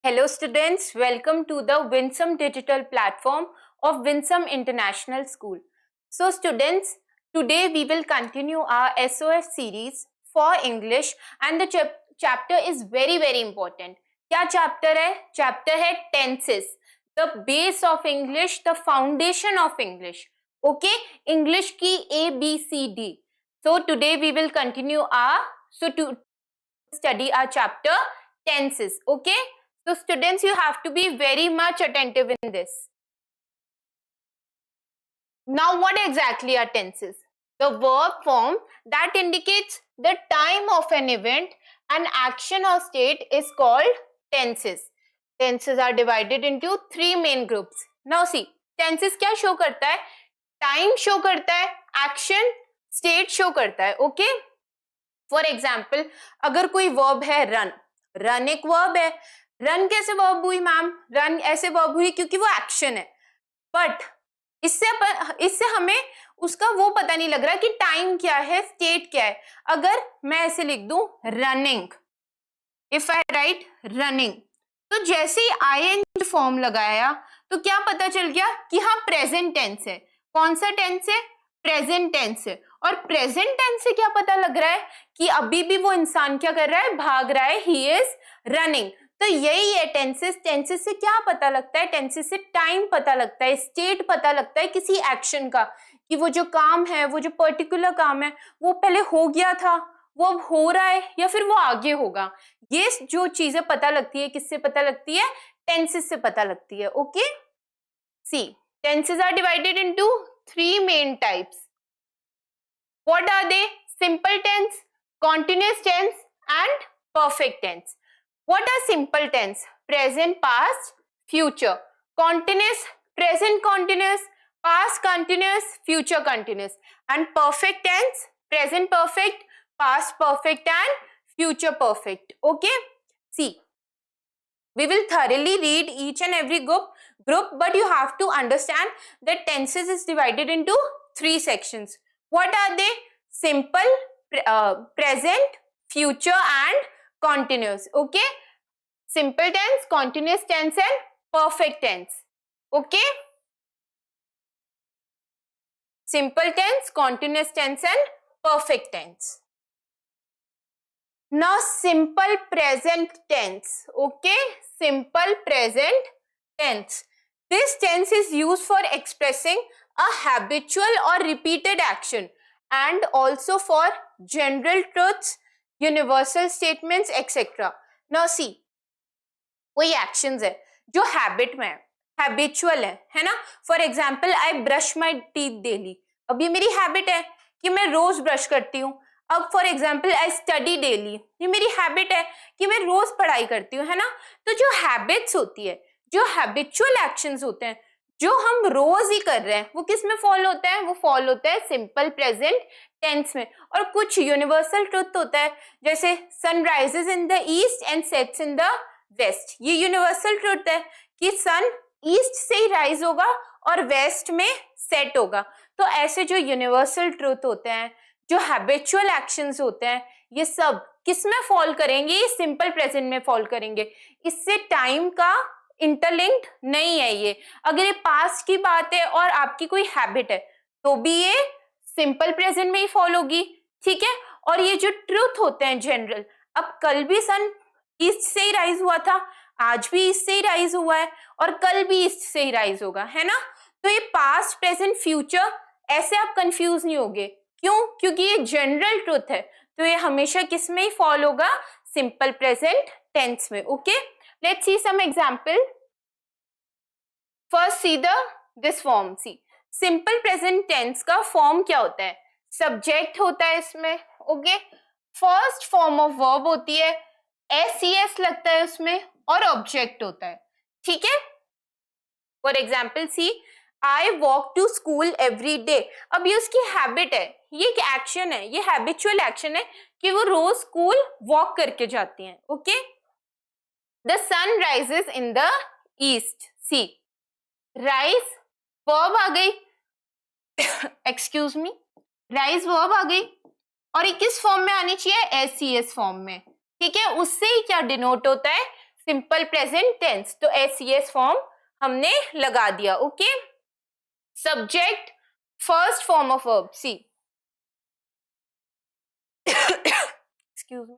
Hello students, welcome to the Winsome digital platform of Winsome International School. So students, today we will continue our SOS series for English and the chapter is very important. क्या chapter है? Chapter है tenses, the base of English, the foundation of English. Okay, English की ABCD. So today we will continue to study our chapter tenses. Okay. So students, you have to be very much attentive in this. Now what exactly are tenses? The verb form that indicates the time of an event, an action or state is called tenses. Tenses are divided into three main groups. Now see, tenses क्या show करता है? Time show करता है, action, state show करता है. Okay? For example, अगर कोई verb है run, run एक verb है. रन कैसे वर्ब हुई मैम? रन ऐसे वर्ब हुई क्योंकि वो एक्शन है. बट इससे हमें उसका वो पता नहीं लग रहा कि टाइम क्या है, स्टेट क्या है. अगर मैं ऐसे लिख दूं running, if I right running, तो जैसे ही आईएनजी फॉर्म लगाया तो क्या पता चल गया कि हाँ प्रेजेंट टेंस है. कौन सा टेंस है? प्रेजेंट टेंस है. और प्रेजेंट टेंस से क्या पता लग रहा है कि अभी भी वो इंसान क्या कर रहा है? भाग रहा है. He is running. तो यही है टेंसेस. टेंसेस से क्या पता लगता है? टेंसेस से टाइम पता लगता है, स्टेट पता लगता है किसी एक्शन का, कि वो जो काम है, वो जो पर्टिकुलर काम है, वो पहले हो गया था, वो अब हो रहा है, या फिर वो आगे होगा. ये जो चीजें पता लगती है, किससे पता लगती है? टेंसेस से पता लगती है. Okay, see tenses are divided into three main types. What are they? Simple tense, continuous tense and perfect tense. What are simple tense? Present, past, future. Continuous, present continuous, past continuous, future continuous. And perfect tense, present perfect, past perfect and future perfect. Okay? See, we will thoroughly read each and every group, but you have to understand that tenses is divided into three sections. What are they? Simple, present, future and continuous. Okay? Simple tense, continuous tense and perfect tense. Okay? Simple tense, continuous tense and perfect tense. Now simple present tense. Okay? Simple present tense. This tense is used for expressing a habitual or repeated action and also for general truths, universal statements, etc. Now see, कोई actions है जो habit में है, habitual है ना. For example, I brush my teeth daily. अब ये मेरी हैबिट है कि मैं रोज ब्रश करती हूँ. अब for example, I study daily, ये मेरी हैबिट है कि मैं रोज पढ़ाई करती हूँ, है ना. तो जो हैबिट्स होती है, जो हैबिचुअल एक्शंस होते हैं, जो हम रोज ही कर रहे हैं, वो किस में फॉलो होता है? वो फॉलो होता है सिंपल प्रेजेंट टेंस में. और कुछ यूनिवर्सल ट्रुथ होता है, जैसे sun rises in the east and sets in the west. ये यूनिवर्सल ट्रुथ है कि सन ईस्ट से ही राइज होगा और वेस्ट में सेट होगा. तो ऐसे जो यूनिवर्सल ट्रुथ होते हैं, जो हैबिचुअल एक्शंस होते हैं, ये सब किस में फॉल करेंगे? सिंपल प्रेजेंट में फॉल करेंगे. इससे टाइम का इंटरलिंक्ड नहीं है. ये अगर ये पास्ट की बात है और आपकी कोई हैबिट है तो भी ये सिंपल प्रेजेंट में ही फॉल होगी. ठीक है. और ये जो ट्रुथ होते हैं जनरल, अब कल भी सन ईस्ट से ही राइज हुआ था, आज भी ईस्ट से ही राइज हुआ है और कल भी ईस्ट से ही राइज होगा, है ना. तो ये पास्ट, प्रेजेंट, फ्यूचर, ऐसे आप कंफ्यूज नहीं होगे. क्यों? क्योंकि ये जनरल ट्रुथ है. तो ये हमेशा किस में ही फॉल होगा? सिंपल प्रेजेंट टेंस में. Okay, let's see some example. First see this form. See, simple present tense का फॉर्म क्या होता है? सब्जेक्ट होता है इसमें. Okay, first form of verb होती है, एस लगता है उसमें, और ऑब्जेक्ट होता है. ठीक है. For example, see, I walk to school every day. अब ये उसकी हैबिट है, ये एक एक्शन है, ये हैबिचुअल एक्शन है कि वो रोज स्कूल वॉक करके जाती हैं. Okay. The sun rises in the east. See, rise verb आ गई, एक्सक्यूज मी, राइज वर्ब आ गई, और ये किस फॉर्म में आनी चाहिए? एस फॉर्म में. ठीक है. उससे ही क्या डिनोट होता है? सिंपल प्रेजेंट टेंस, तो एस फॉर्म हमने लगा दिया. Okay, subject first form of verb. See excuse me.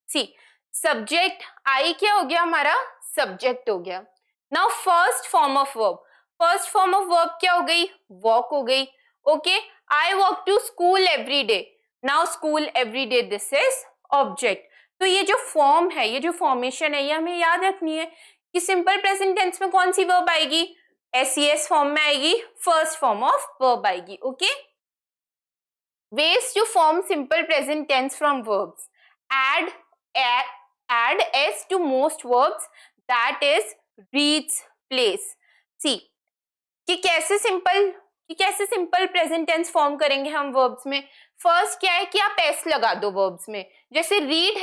See subject I क्या हो गया हमारा, सब्जेक्ट हो गया. Now first form of verb, first form of verb क्या हो गई, वॉक हो गई. Okay, I walk to school every day. Now school every day, this is object. तो ये जो फॉर्म है, ये जो फॉर्मेशन है, ये हमें याद रखनी है कि सिंपल प्रेजेंट टेंस में कौन सी वर्ब आएगी, एस फॉर्म में आएगी, फर्स्ट फॉर्म ऑफ वर्ब आएगी. Okay, ways to form simple present tense from verbs. Add add s to most verbs, that is reads, plays. See कि कैसे सिंपल प्रेजेंट टेंस फॉर्म करेंगे हम verbs में. First क्या है कि आप एस लगा दो वर्ब्स में. जैसे रीड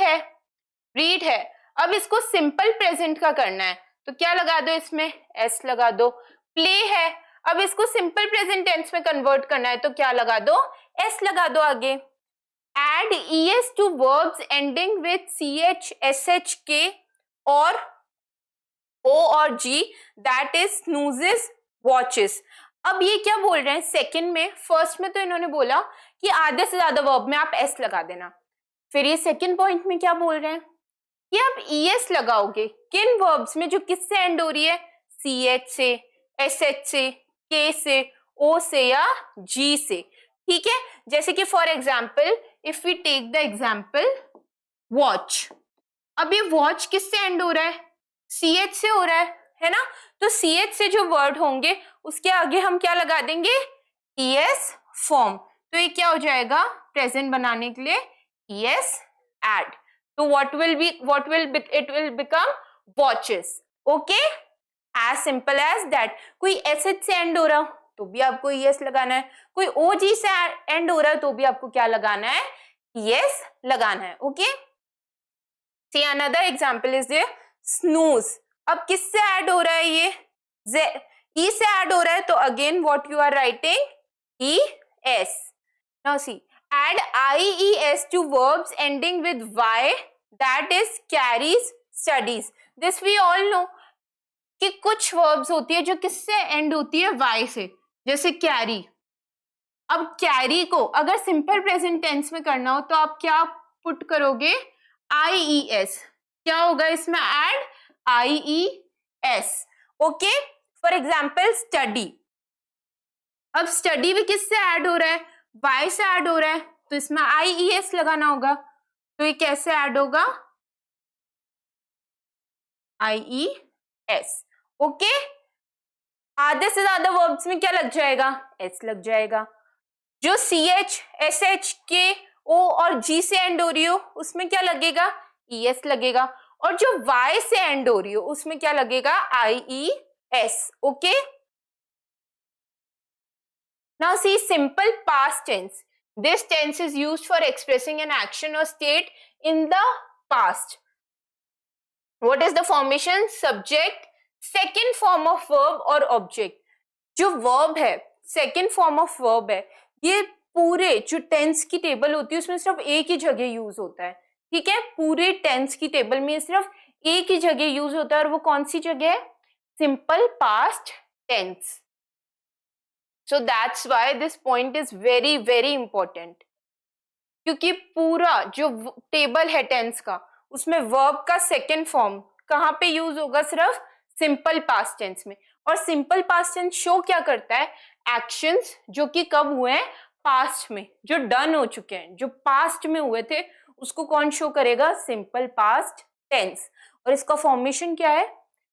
है, अब इसको सिंपल प्रेजेंट का करना है तो क्या लगा दो, इसमें एस लगा दो. प्ले है, अब इसको सिंपल प्रेजेंट टेंस में कन्वर्ट करना है तो क्या लगा दो, एस लगा दो आगे. Add es to verbs ending with ch, sh, k और o और g, that is snoozes, watches. अब ये क्या बोल रहे हैं सेकंड में, फर्स्ट में तो इन्होंने बोला कि आधे से ज्यादा वर्ब में आप एस लगा देना. फिर ये सेकंड पॉइंट में क्या बोल रहे हैं कि आप es लगाओगे किन वर्ब्स में जो किससे एंड हो रही है, ch से, sh से, k से, o से या g से. ठीक है, जैसे कि for example if we take the example watch. अब ये वॉच किससे एंड हो रहा है, ch से हो रहा है ना. तो ch से जो वर्ड होंगे उसके आगे हम क्या लगा देंगे, es फॉर्म. तो ये क्या हो जाएगा प्रेजेंट बनाने के लिए, es add. तो what will it will become watches. Okay, as simple as that. कोई sh से एंड हो रहा तो भी आपको es लगाना है, कोई og से एंड हो रहा है तो भी आपको क्या लगाना है, es लगाना है. Okay, see another example is there snooze. अब किससे ऐड हो रहा है ये, e से ऐड हो रहा है तो again what you are writing, es. Now see, add ies to verbs ending with y, that is carries, studies. This we all know कि कुछ verbs होती है जो किससे एंड होती है, y से, जैसे कैरी. अब कैरी को अगर सिंपल प्रेजेंट टेंस में करना हो तो आप क्या पुट करोगे, ies. क्या होगा इसमें add, ies. Okay, for example study. अब स्टडी भी किससे ऐड हो रहा है, y से ऐड हो रहा है तो इसमें ies लगाना होगा. तो ये कैसे ऐड होगा, ies. ओके, आधे से ज्यादा वर्ब्स में क्या लग जाएगा, s लग जाएगा. जो ch, sh, k, o और g से एंड हो रही हो उसमें क्या लगेगा, es लगेगा. और जो y से एंड हो रही हो उसमें क्या लगेगा, ies. Okay, now see simple past tense. This tense is used for expressing an action or state in the past. What is the formation, subject, second form of verb और object. जो verb है, second form of verb है, ये पूरे जो tense की table होती है उसमें सिर्फ एक ही जगह यूज होता है. ठीक है, पूरे टेंस की टेबल में सिर्फ एक ही जगह यूज होता है और वो कौन सी जगह है, simple past tense. So that's why this point is very very important. क्योंकि पूरा जो टेबल है टेंस का उसमें वर्ब का सेकेंड फॉर्म कहाँ पे यूज होगा, सिर्फ सिंपल पास्ट टेंस में. और सिंपल पास्ट टेंस शो क्या करता है, एक्शंस जो कि कब हुए हैं, पास्ट में, जो डन हो चुके हैं, जो पास्ट में हुए थे उसको कौन शो करेगा, सिंपल पास्ट टेंस. और इसका फॉर्मेशन क्या है,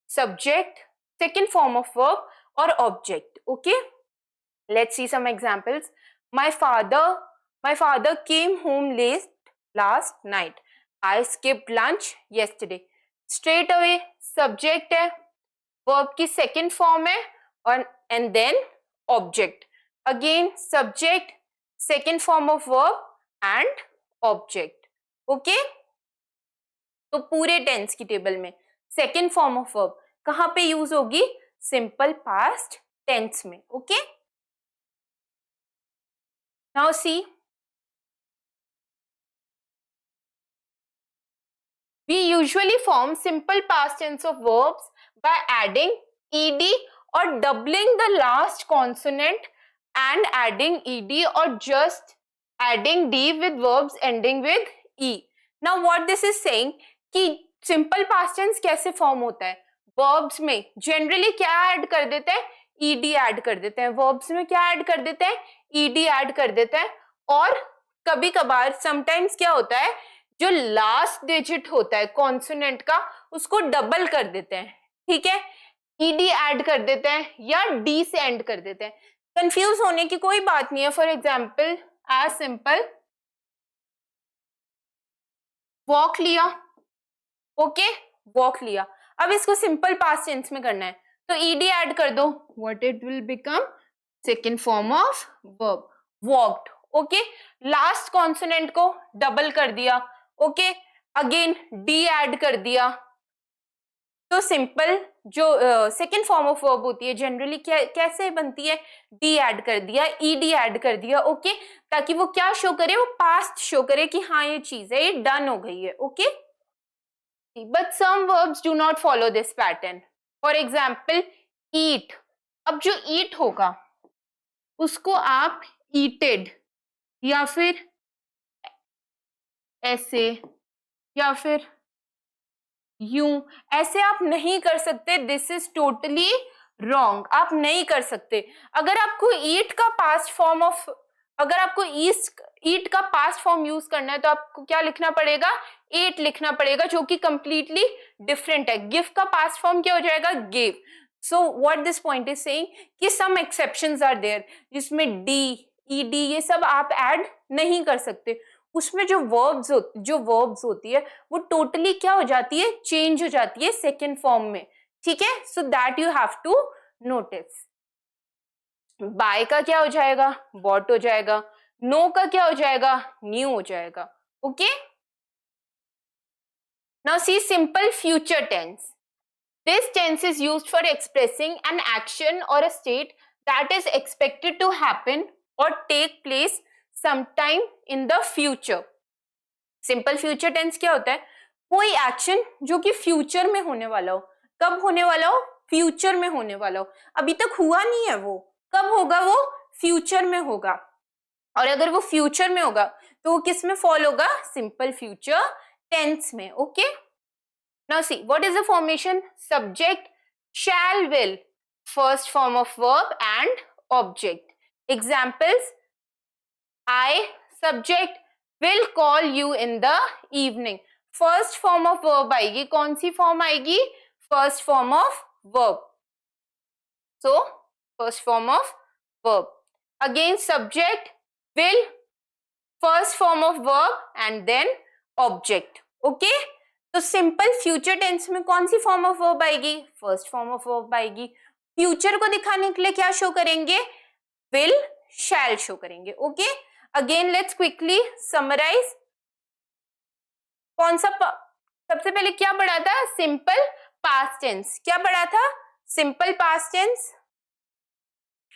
subject, second form of verb और object. Okay, let's see some examples. My father came home late last night. I skipped lunch yesterday. Straight away subject है, verb की second form है और and then object. Again subject, second form of verb and object. Okay? तो पूरे tense की table में second form of verb कहाँ पे यूज होगी, सिंपल पास्ट टेंस में. Okay, now see We usually form simple past tense of verbs by adding ed or doubling the last consonant and adding ed or just adding d with verbs ending with e. Now what this is saying कि simple past tense कैसे form होता है? Verbs में generally क्या add कर देते हैं? ed add कर देते हैं. Verbs में क्या add कर देते हैं? ed add कर देते हैं. और कभी कभार sometimes क्या होता है, जो लास्ट डिजिट होता है कॉन्सोनेंट का उसको डबल कर देते हैं. ठीक है, ईडी ऐड कर देते हैं या डी से एंड कर देते हैं. कंफ्यूज होने की कोई बात नहीं है. For example as simple walk लिया. ओके, वॉक लिया. अब इसको सिंपल पास्ट टेंस में करना है तो ईडी ऐड कर दो. What it will become? Second form of verb, walked. Okay, last consonant को डबल कर दिया. ओके, अगेन डी ऐड कर दिया. तो सिंपल जो सेकेंड फॉर्म ऑफ वर्ब होती है जनरली कैसे बनती है? डी ऐड कर दिया, ईडी ऐड कर दिया. ओके, ताकि वो क्या शो करे? वो पास्ट शो करे कि हाँ ये चीज है, ये डन हो गई है. Okay, but some verbs do not follow this pattern. For example eat. अब जो ईट होगा उसको आप ईटेड या फिर ऐसे या फिर यूं ऐसे आप नहीं कर सकते. This is totally wrong. आप नहीं कर सकते. अगर आपको ईट का पास्ट फॉर्म ऑफ अगर आपको ईट का पास्ट फॉर्म यूज करना है तो आपको क्या लिखना पड़ेगा? एट लिखना पड़ेगा, जो कि कंप्लीटली डिफरेंट है. गिव का पास्ट फॉर्म क्या हो जाएगा? Give. So what this point is saying कि सम एक्सेप्शंस आर देयर जिसमें डी, ईडी ये सब आप ऐड नहीं कर सकते. उसमें जो वर्ब्स होती है वो टोटली क्या हो जाती है? चेंज हो जाती है सेकेंड फॉर्म में. ठीक है, so that you have to notice. By का क्या हो जाएगा? बॉट हो जाएगा. नो का क्या हो जाएगा? न्यू हो जाएगा. Okay, now see simple future tense. This tense is used for expressing an action और a state that is expected to happen और take place sometime in the future. Simple future tense क्या होता है? कोई action जो कि future में होने वाला हो. कब होने वाला हो? फ्यूचर में होने वाला हो. अभी तक हुआ नहीं है वो. कब होगा वो? फ्यूचर में होगा. और अगर वो फ्यूचर में होगा तो वो किस में फॉल होगा? सिंपल फ्यूचर टेंस में. Okay, now see what is the formation? Subject, shall, will, first form of verb and object. Examples I, subject, will call you in the evening. First form of verb आएगी. कौन सी form आएगी? First form of verb. So first form of verb. Again subject, will, first form of verb and then object. Okay, तो simple future tense में कौन सी form of verb आएगी? First form of verb आएगी. फ्यूचर को दिखाने के लिए क्या शो करेंगे? will, shall शो करेंगे. Okay, again let's quickly summarise. कौन सा सबसे पहले क्या पढ़ा था? Simple past tense. क्या पढ़ा था? Simple past tense.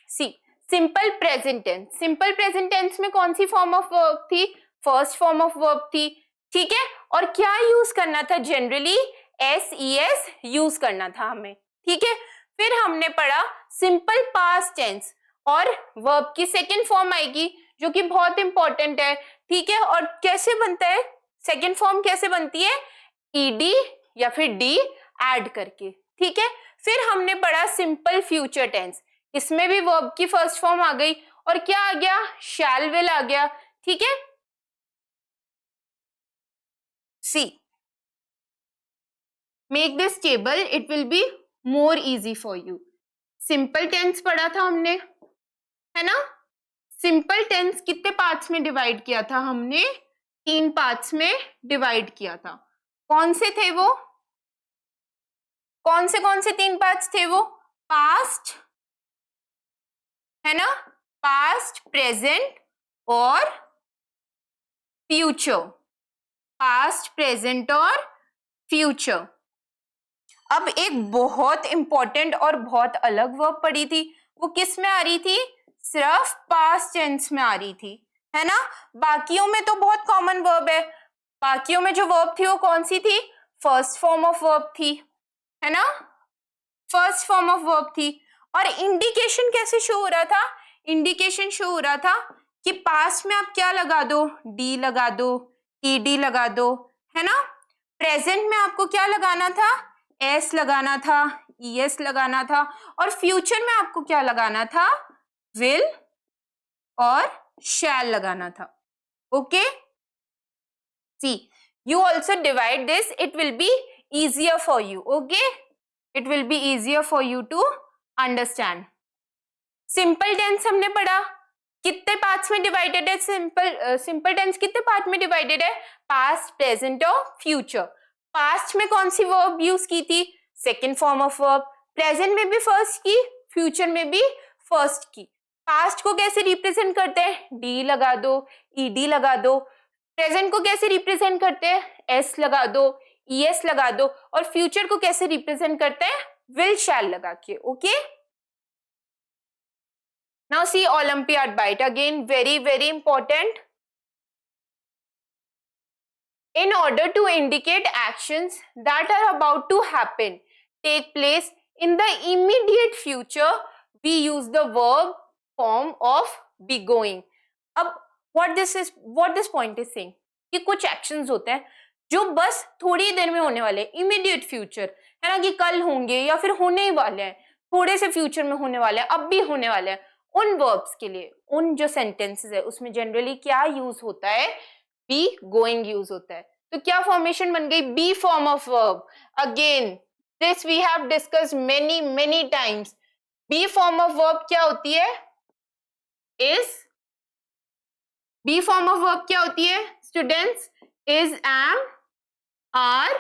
See simple present tense. Simple present tense में कौन सी फॉर्म ऑफ वर्ब थी? फर्स्ट फॉर्म ऑफ वर्ब थी. ठीक है, और क्या यूज करना था? जनरली SES यूज करना था हमें. ठीक है, फिर हमने पढ़ा सिंपल पास्ट टेंस और वर्ब की सेकेंड फॉर्म आएगी जो कि बहुत इंपॉर्टेंट है. ठीक है, और कैसे बनता है? सेकेंड फॉर्म कैसे बनती है? ईडी या फिर डी ऐड करके. ठीक है, फिर हमने पढ़ा सिंपल फ्यूचर टेंस. इसमें भी वर्ब की फर्स्ट फॉर्म आ गई और क्या आ गया? शैल, विल आ गया. ठीक है, see make this table, it will be more easy for you. Simple tense पढ़ा था हमने, है ना? सिंपल टेंस कितने पार्ट्स में डिवाइड किया था हमने? 3 पार्ट्स में डिवाइड किया था. कौन से थे वो? कौन से 3 पार्ट्स थे वो? पास्ट, है ना? पास्ट, प्रेजेंट और फ्यूचर. पास्ट, प्रेजेंट और फ्यूचर. अब एक बहुत इंपॉर्टेंट और बहुत अलग वर्ब पढ़ी थी. वो किस में आ रही थी? सिर्फ पास्ट टेंस में आ रही थी, है ना? बाकियों में तो बहुत कॉमन वर्ब है. बाकियों में जो वर्ब थी वो कौन सी थी? फर्स्ट फॉर्म ऑफ वर्ब थी, है ना, फर्स्ट फॉर्म ऑफ वर्ब थी। और इंडिकेशन कैसे शो हो रहा था, इंडिकेशन शो हो रहा था कि पास्ट में आप क्या लगा दो, डी लगा दो, ईडी लगा दो, है ना। प्रेजेंट में आपको क्या लगाना था, एस लगाना था, ईएस लगाना था, और फ्यूचर में आपको क्या लगाना था, विल और शैल लगाना था। Okay, see you also divide this, it will be easier for you, okay, it will be easier for you to understand. Simple tense हमने पढ़ा, कितने पार्ट्स में डिवाइडेड है, सिंपल टेंस कितने पार्ट में डिवाइडेड है, पास्ट, प्रेजेंट और future. Past में कौन सी वर्ब यूज की थी, second form of verb, present में भी फर्स्ट की, फ्यूचर में भी फर्स्ट की। पास्ट को कैसे रिप्रेजेंट करते हैं, डी लगा दो, ईडी लगा दो। प्रेजेंट को कैसे रिप्रेजेंट करते हैं, एस लगा दो, ईएस लगा दो, और फ्यूचर को कैसे रिप्रेजेंट करते हैं, विल शैल लगा के। Okay, now C Olympiad bite again, very important. In order to indicate actions that are about to happen, take place in the immediate future, we use the verb form of be going. अब what this point is saying, कि कुछ actions होते हैं जो बस थोड़ी देर में होने वाले, immediate future, है ना, कि कल होंगे या फिर होने ही वाले हैं, थोड़े से फ्यूचर में होने वाले हैं, अब भी होने वाले हैं। उन वर्ब्स के लिए, उन जो सेंटेंसेस है उसमें जनरली क्या यूज होता है, बी गोइंग यूज होता है। तो क्या फॉर्मेशन बन गई, be form of verb. Again this we have discussed many times. Be form of verb क्या होती है, is, be form of verb क्या होती है students, is, am, are,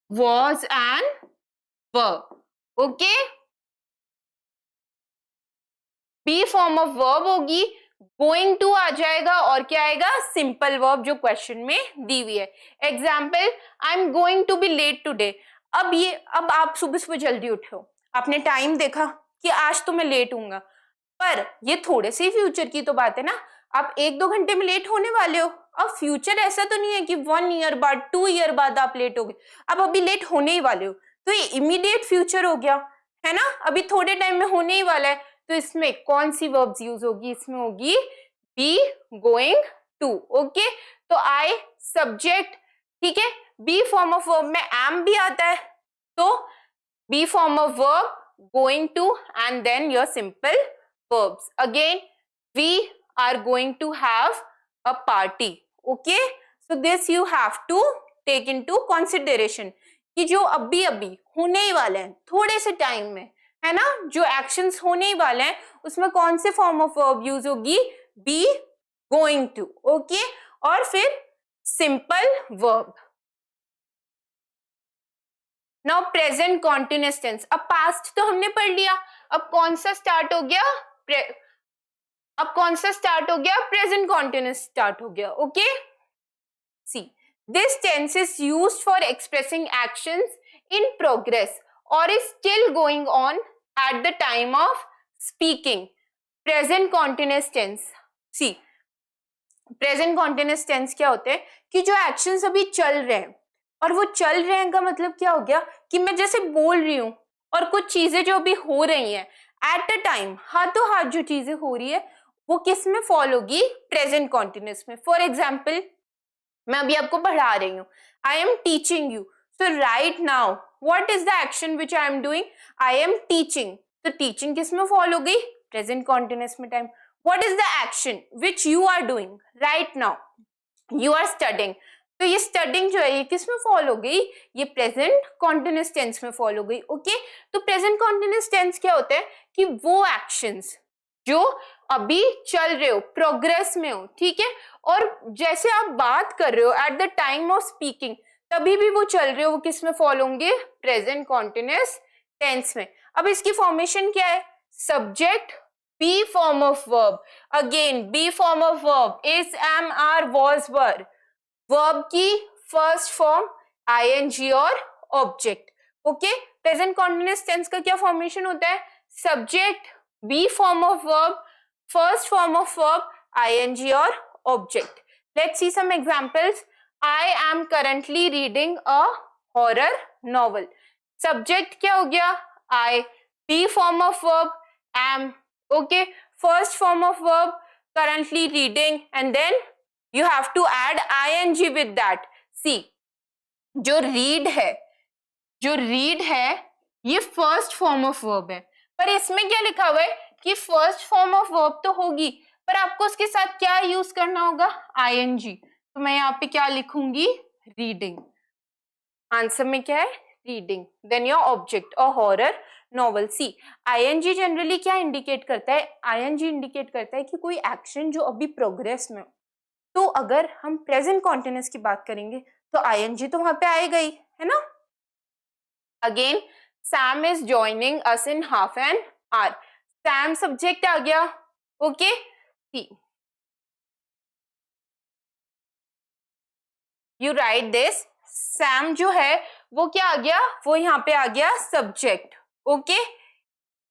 was and were. Okay, be form of verb होगी, going to आ जाएगा, और क्या आएगा, सिंपल वर्ब जो क्वेश्चन में दी हुई है। Example, I am going to be late today. अब आप सुबह जल्दी उठे हो, आपने टाइम देखा कि आज तो मैं लेट हूंगा, पर ये थोड़े से फ्यूचर की तो बात है ना, आप 1-2 घंटे में लेट होने वाले हो। अब फ्यूचर ऐसा तो नहीं है कि 1 ईयर बाद, 2 ईयर बाद आप लेट हो गए, आप अभी लेट होने ही वाले हो, तो ये इमीडिएट फ्यूचर हो गया, है ना, अभी थोड़े टाइम में होने ही वाला है। तो इसमें कौन सी वर्ब्स यूज होगी, इसमें होगी बी गोइंग टू। ओके, तो आई सब्जेक्ट, ठीक है, बी फॉर्म ऑफ वर्ब में एम भी आता है, तो be form of verb going to and then your simple verbs. Again, we are going to have a party. Okay, so this you have to take into consideration कि जो अभी होने ही वाले हैं थोड़े से टाइम में, है ना, जो एक्शंस होने ही वाले हैं उसमें कौन से फॉर्म ऑफ वर्ब यूज होगी, बी गोइंग टू। ओके, और फिर simple verb. Now present continuous tense. अब पास्ट तो हमने पढ़ लिया, अब कौन सा स्टार्ट हो गया, प्रेजेंट कॉन्टिन्यूअस स्टार्ट हो गया। Okay, see this tense is used for expressing actions in progress और is still going on at the time of speaking. Present continuous tense, see present continuous tense क्या होते हैं कि जो एक्शंस अभी चल रहे हैं, और वो चल रहे हैं का मतलब क्या हो गया कि मैं जैसे बोल रही हूं और कुछ चीजें जो अभी हो रही हैं एट अ टाइम, हाथों हाथ जो चीजें हो रही है वो किस में फॉल होगी, प्रेजेंट कॉन्टिन्यूअस में। फॉर एग्जाम्पल, मैं अभी आपको पढ़ा रही हूँ, I am teaching you, so right now what is the action which I am doing, I am teaching, तो टीचिंग किस में फॉल हो गई, प्रेजेंट कॉन्टिन्यूअस में time. What is the action which you are doing right now, you are studying, तो ये studying जो है ये किस में फॉल हो गई, ये प्रेजेंट कॉन्टिन्यूअस टेंस में फॉल हो गई। ओके, तो प्रेजेंट कॉन्टिन्यूअस टेंस क्या होता है कि वो एक्शंस जो अभी चल रहे हो, प्रोग्रेस में हो, ठीक है, और जैसे आप बात कर रहे हो eight the time of speaking, तभी भी वो चल रहे हो, वो किस में फॉल होंगे, प्रेजेंट कॉन्टिन्यूअस टेंस में। अब इसकी फॉर्मेशन क्या है, subject, be form of verb. Again be form of verb is, am, are, was, were. Verb की फर्स्ट फॉर्म आईएनजी और object. Okay, present continuous tense का क्या फॉर्मेशन होता है, subject, be form of verb, first form of verb ING और object. Let's see some examples. I am currently reading a horror novel. Subject क्या हो गया? I. Be form of verb, am. Okay, first form of verb, currently reading, and then you have to add ing with that. See, जो read है ये first form of verb है, पर इसमें क्या लिखा हुआ है कि फर्स्ट फॉर्म ऑफ वर्ब तो होगी, पर आपको उसके साथ क्या यूज करना होगा? ing. तो मैं यहाँ पे क्या लिखूंगी? रीडिंग. आंसर में क्या है? रीडिंग. देन योर ऑब्जेक्ट और हॉरर नॉवल. सी, आईएनजी जनरली क्या इंडिकेट करता है? आईएनजी इंडिकेट करता है कि कोई एक्शन जो अभी प्रोग्रेस में हो. तो अगर हम प्रेजेंट कॉन्टिन्यूअस की बात करेंगे तो आईएनजी तो वहां पे आएगा ही, है ना? Again, Sam is joining us in half an hour. Sam subject आ गया. Okay, see, you write this. Sam जो है वो क्या आ गया? वो यहाँ पे आ गया सब्जेक्ट. ओके,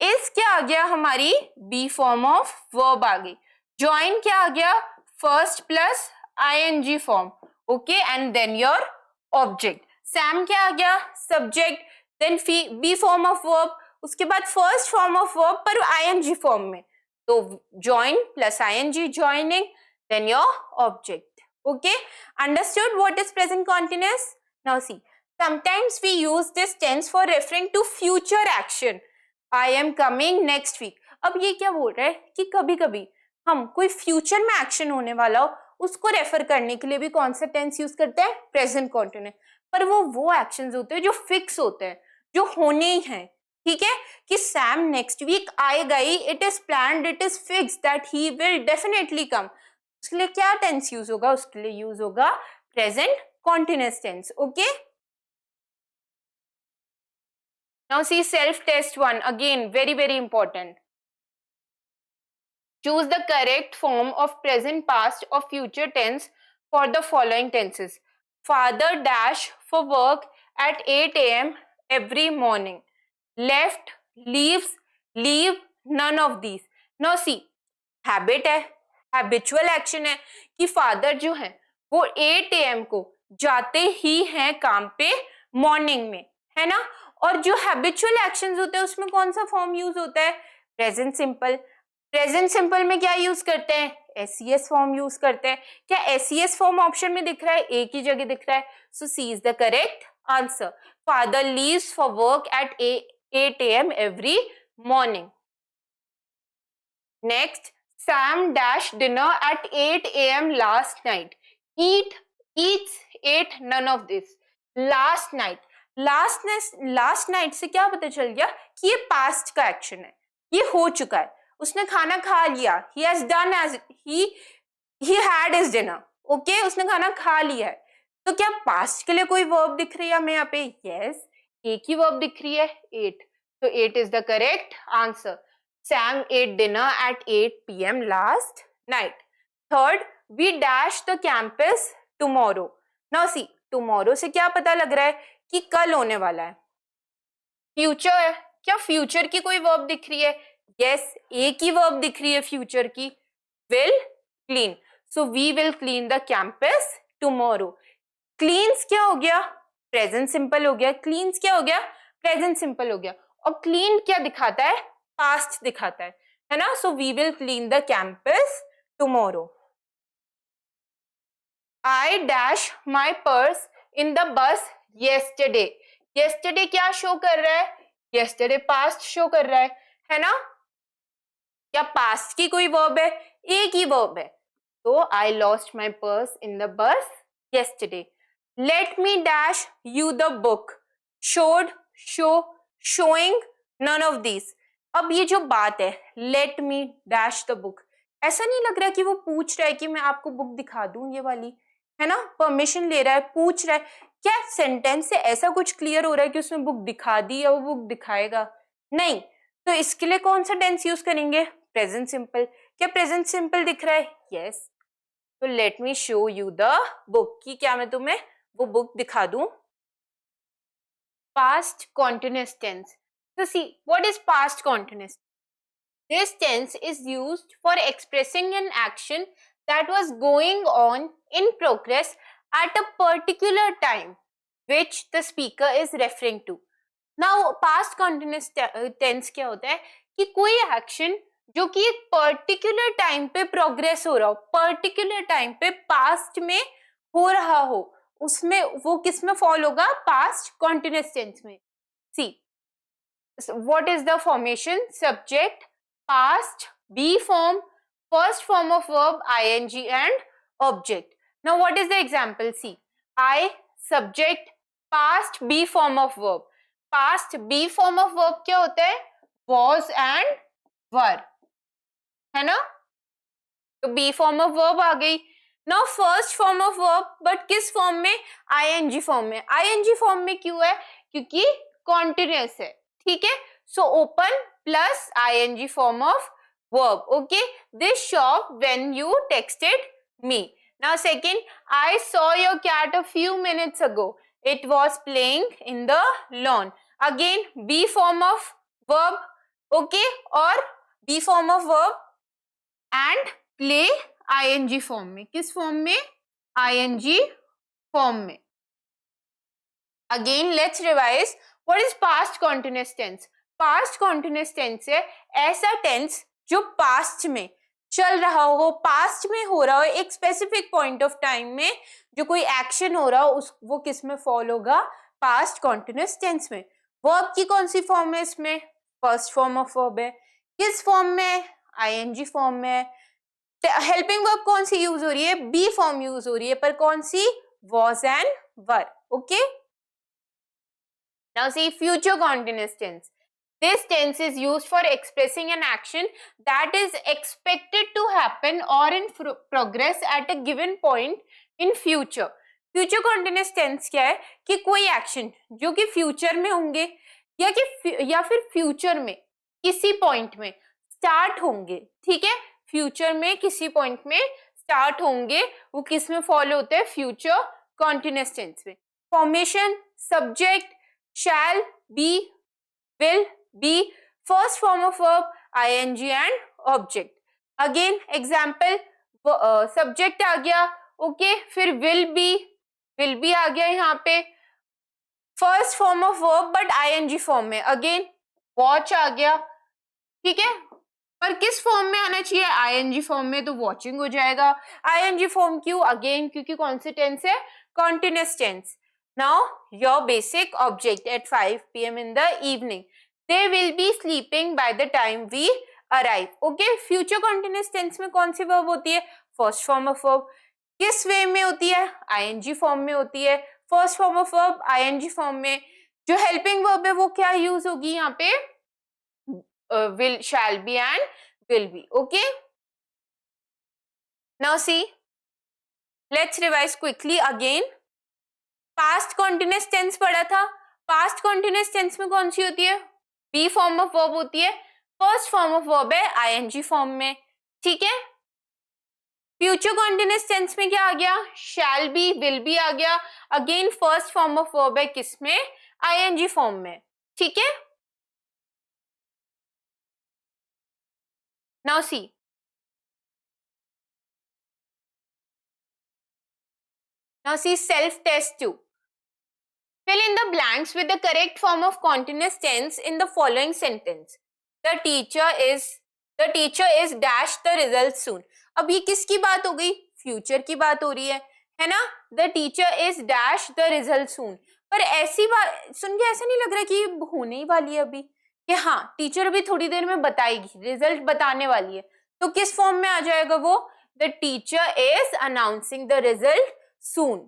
इस क्या आ गया? हमारी बी फॉर्म ऑफ वर्ब आ गई. ज्वाइन क्या आ गया? First plus ING form. Okay, and then your object. Sam क्या आ गया? Subject. Then be form of verb, उसके बाद फर्स्ट फॉर्म ऑफ वर्ब पर आईएनजी फॉर्म में. तो join plus ING, joining, then your object. Okay, understood what is present continuous? Now see, sometimes we use this tense for referring to future action. I am coming next week. अब ये क्या बोल रहा है कि कभी कभी हम कोई फ्यूचर में एक्शन होने वाला हो उसको रेफर करने के लिए भी कौन सा टेंस यूज करते हैं? Present continuous. पर वो एक्शंस होते हैं जो फिक्स होते हैं, जो होने ही हैं. ठीक है, कि सैम नेक्स्ट वीक आएगा ही. It is planned, it is fix that he will definitely come. उसके लिए क्या टेंस यूज होगा? उसके लिए यूज होगा present continuous tense. Okay, now see self test 1. Again very very important. Choose the correct form of present, past और future tense for the following tenses. Father dash for work at 8 AM every morning. Left, leaves, leave, none of these. Now see, habit है, habitual action है कि father जो है वो 8 AM को जाते ही हैं काम पे मॉर्निंग में, है ना? और जो हैबिचुअल एक्शंस होते हैं उसमें कौन सा फॉर्म यूज होता है? Present simple. प्रेजेंट सिंपल में क्या यूज करते हैं? एसईएस फॉर्म यूज करते हैं. क्या एसईएस फॉर्म ऑप्शन में दिख रहा है? एक ही जगह दिख रहा है. So C is the correct answer. Father leaves for work at 8 AM every morning. Next, Sam dashed dinner at 8 AM last night. Eats, ate, none of this. Last night. Last night से क्या पता चल गया कि ये past का action है, ये हो चुका है. उसने खाना खा लिया. He has done as he had his dinner. Okay, उसने खाना खा लिया है. तो क्या past के लिए कोई verb दिख रही है हमें यहाँ पे? Yes, एक ही verb दिख रही है, ate. So 8 is the correct answer. Sam ate dinner at 8 PM last night. Third, we dash the campus tomorrow. Now see, tomorrow से क्या पता लग रहा है कि कल होने वाला है? फ्यूचर है. क्या फ्यूचर की कोई वर्ब दिख रही है? यस, एक ही वर्ब दिख रही है फ्यूचर की, will clean. So we will clean the campus tomorrow. Cleans क्या हो गया? प्रेजेंट सिंपल हो गया. क्लीन्स क्या हो गया? प्रेजेंट सिंपल हो गया. और क्लीन क्या दिखाता है? पास्ट दिखाता है ना? So we will clean the campus tomorrow. I dash my purse in the bus yesterday. Yesterday क्या शो कर रहा है? Yesterday past शो कर रहा है ना? क्या past की कोई verb है? एक ही verb है. तो I lost my purse in the bus yesterday. Let me dash you the book. Showed, show, showing, none of these. अब ये जो बात है let me dash the book, ऐसा नहीं लग रहा कि वो पूछ रहा है कि मैं आपको बुक दिखा दूं ये वाली, है ना? परमिशन ले रहा है, पूछ रहा है. क्या सेंटेंस से ऐसा कुछ क्लियर हो रहा है कि उसने बुक दिखा दी या वो बुक दिखाएगा? नहीं. तो इसके लिए कौन सा टेंस यूज करेंगे? Present simple. क्या प्रेजेंट सिंपल दिख रहा है? यस. तो let me show you the book, कि क्या मैं तुम्हें वो बुक दिखा दूं. Past continuous tense. So see, what is past continuous? This tense is used for expressing an action that was going on in progress at a particular time. which the speaker is referring to. Now past continuous tense क्या होता है कि कोई action जो कि एक particular time पे progress हो रहा हो, पर्टिकुलर टाइम पे पास्ट में हो रहा हो, उसमें वो किस में फॉल होगा? पास्ट कंटिन्यूअस टेंस में. सी what is the formation? Subject, past, be form, first form of verb ing and object. Now what is the example? See, I, subject, past, be form of verb. Past be form of verb क्या होता है? Was and were, है ना? तो be form of verb आ गई. Now first form of verb, but किस form में? ing form में. ing form में क्यों है? क्योंकि continuous है. ठीक है. So open plus ing form of verb. Okay. This shop when you texted me. Now second, I saw your cat a few minutes ago. It was playing in the lawn. Again be form of verb. Okay. or be form of verb and play ing form में. किस form में? ing form में. Again let's revise. What is past continuous tense? Past continuous tense है ऐसा tense जो past में चल रहा हो, past में हो रहा हो, एक specific point of time में जो कोई action हो रहा हो, उस वो किस में fall होगा? past continuous tense में. verb की कौन सी form है इसमें? first form of verb है. किस form में? ing form में. हेल्पिंग वर्ब कौन सी यूज हो रही है? बी फॉर्म यूज हो रही है, पर कौन सी? was and were. Okay. Now see future continuous tense. This tense is used for expressing an action that is expected to happen or in progress at a given point in future. Future continuous tense क्या है? कि कोई action जो कि future में होंगे या फिर फ्यूचर में किसी पॉइंट में स्टार्ट होंगे. ठीक है. फ्यूचर में किसी पॉइंट में स्टार्ट होंगे, वो किस में फॉलो होते हैं? फ्यूचर कॉन्टिन्यूअस टेंस में. Formation, subject, shall, be, will, be, first form of verb ing and object. Again example, subject आ गया. ओके. फिर विल बी आ गया यहाँ पे, first form of verb but ing form में. अगेन वॉच आ गया. ठीक है. पर किस फॉर्म में आना चाहिए? ing फॉर्म में, तो वॉचिंग हो जाएगा. ing फॉर्म क्यों? अगेन क्योंकि कौन सी टेंस है? Continuous tense. Now your basic object at 5 PM in the evening. They will be sleeping by the time we arrive. Okay. Future continuous tense में कौन सी वर्ब होती है? First form of verb. किस वे में होती है? ing फॉर्म में होती है. First form of verb ing form में. जो हेल्पिंग वर्ब है वो क्या यूज होगी यहाँ पे? will, shall be and will be. Okay. Now see, let's revise quickly again. Past continuous tense पढ़ा था. Past continuous tense में कौन सी होती है? be form of verb होती है. first form of verb है ing form में. ठीक है. future continuous tense में क्या आ गया? shall be, will be आ गया. again first form of verb है किस में? ing form में. ठीक है. Now see, self-test 2. Fill in the blanks with the correct form of continuous tense in the following sentence. The teacher is dash the result soon. अब ये किसकी बात हो गई? फ्यूचर की बात हो रही है ना? The teacher is dash the result soon. पर ऐसी बात सुन के ऐसा नहीं लग रहा कि ये होने ही वाली है अभी, कि हाँ टीचर अभी थोड़ी देर में बताएगी, रिजल्ट बताने वाली है. तो किस फॉर्म में आ जाएगा वो? The teacher is announcing the result soon.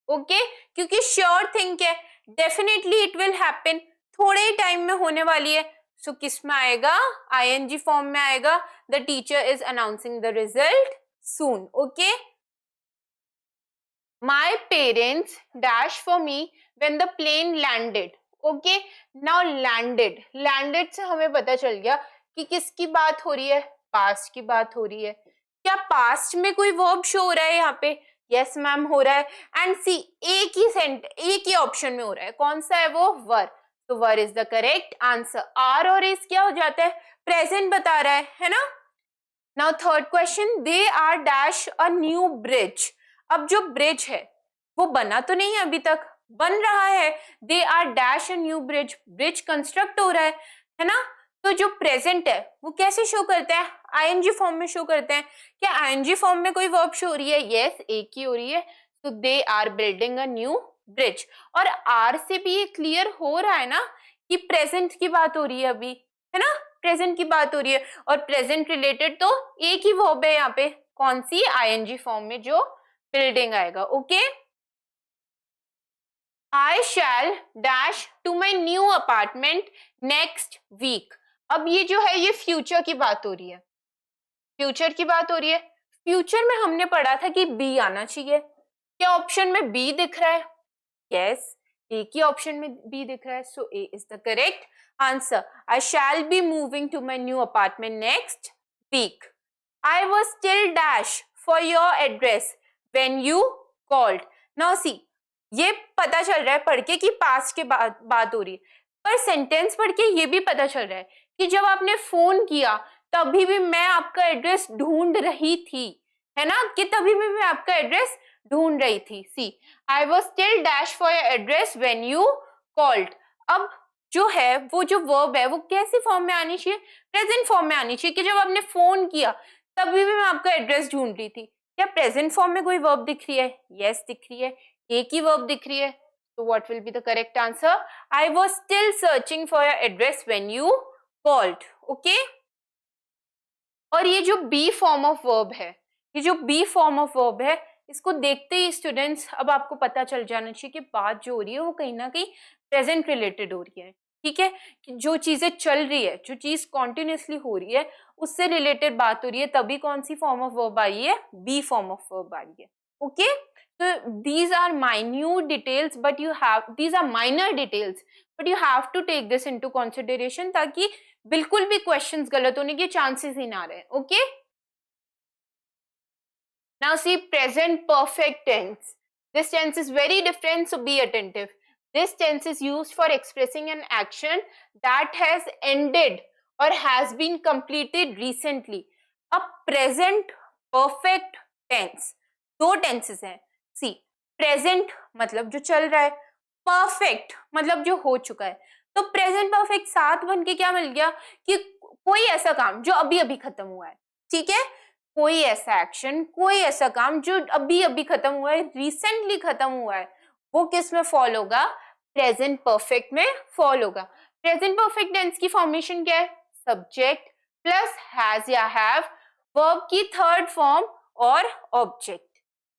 Okay. क्योंकि श्योर थिंग है, डेफिनेटली इट विल हैपन, थोड़े ही टाइम में होने वाली है. सो किस में आएगा? ing फॉर्म में आएगा. The teacher is announcing the result soon. Okay. My parents dash for me when the plane landed. Okay. Now landed से हमें पता चल गया कि किसकी बात हो रही है? पास्ट की बात हो रही है. क्या पास्ट में कोई वर्ब शो हो रहा है यहाँ पे? यस मैम हो रहा है. एंड सी एक ही ऑप्शन में हो रहा है. कौन सा है वो? वर. तो were is the correct answer. Are और इज क्या हो जाता है? प्रेजेंट बता रहा है ना? Now third question, they are dash a new bridge. अब जो ब्रिज है वो बना तो नहीं है अभी तक, बन रहा है are dash a new bridge, bridge construct हो रहा है ना। तो जो प्रेजेंट है वो कैसे शो करता है, आईएनजी फॉर्म में शो करते हैं। क्या आईएनजी फॉर्म में कोई वर्ब शो हो रही है, यस एक ही हो रही है, तो they are building a new bridge. और आर से भी ये क्लियर हो रहा है ना कि प्रेजेंट की बात हो रही है अभी, है ना, प्रेजेंट की बात हो रही है, और प्रेजेंट रिलेटेड तो एक ही वर्ब है यहाँ पे, कौन सी, आईएनजी फॉर्म में जो बिल्डिंग आएगा। Okay, I shall dash to my new apartment next week। अब ये जो है ये फ्यूचर की बात हो रही है, फ्यूचर की बात हो रही है। फ्यूचर में हमने पढ़ा था कि बी आना चाहिए, क्या ऑप्शन में बी दिख रहा है, यस एक ही ऑप्शन में बी दिख रहा है, so A is the correct answer. I shall be moving to my new apartment next week. I was still dash for your address when you called. Now see, ये पता चल रहा है पढ़ के कि पास्ट के बात हो रही है, पर सेंटेंस पढ़ के ये भी पता चल रहा है कि जब आपने फोन किया तभी भी मैं आपका एड्रेस ढूंढ रही थी, है ना, कि तभी भी मैं आपका एड्रेस ढूंढ रही थी। See, I was still dash for your address when you called. अब जो है वो जो वर्ब है वो कैसी फॉर्म में आनी चाहिए, प्रेजेंट फॉर्म में आनी चाहिए, कि जब आपने फोन किया तभी भी मैं आपका एड्रेस ढूंढ रही थी। क्या प्रेजेंट फॉर्म में कोई वर्ब दिख रही है, यस दिख रही है, एक ही वर्ब दिख रही है, तो what will be the correct answer, I was still searching for your address when you called. Okay, और ये जो बी फॉर्म ऑफ वर्ब है, ये जो बी फॉर्म ऑफ वर्ब है, इसको देखते ही स्टूडेंट्स अब आपको पता चल जाना चाहिए कि बात जो हो रही है वो कहीं ना कहीं प्रेजेंट रिलेटेड हो रही है। ठीक है, कि जो चीजें चल रही है, जो चीज कॉन्टिन्यूसली हो रही है उससे रिलेटेड बात हो रही है, तभी कौन सी फॉर्म ऑफ वर्ब आ रही है, बी फॉर्म ऑफ वर्ब आ रही है। Okay, so these are minute details but you have, these are minor details but you have to take this into consideration ताकि बिल्कुल भी क्वेश्चंस गलत होने के चांसेस ही ना रहे। Okay, now see present perfect tense, this tense is very different, so be attentive। this tense is used for expressing an action that has ended or has been completed recently। अब present perfect tense दो tenses हैं। सी, present मतलब जो चल रहा है, perfect मतलब जो हो चुका है, तो प्रेजेंट परफेक्ट साथ बन के क्या मिल गया कि कोई ऐसा काम जो अभी अभी खत्म हुआ है। ठीक है, कोई ऐसा एक्शन, कोई ऐसा काम जो अभी अभी खत्म हुआ है, रिसेंटली खत्म हुआ है, वो किस में फॉल होगा, प्रेजेंट परफेक्ट में फॉल होगा। प्रेजेंट परफेक्ट टेंस की फॉर्मेशन क्या है, सब्जेक्ट प्लस हैज या हैव, वर्ब की थर्ड फॉर्म और object.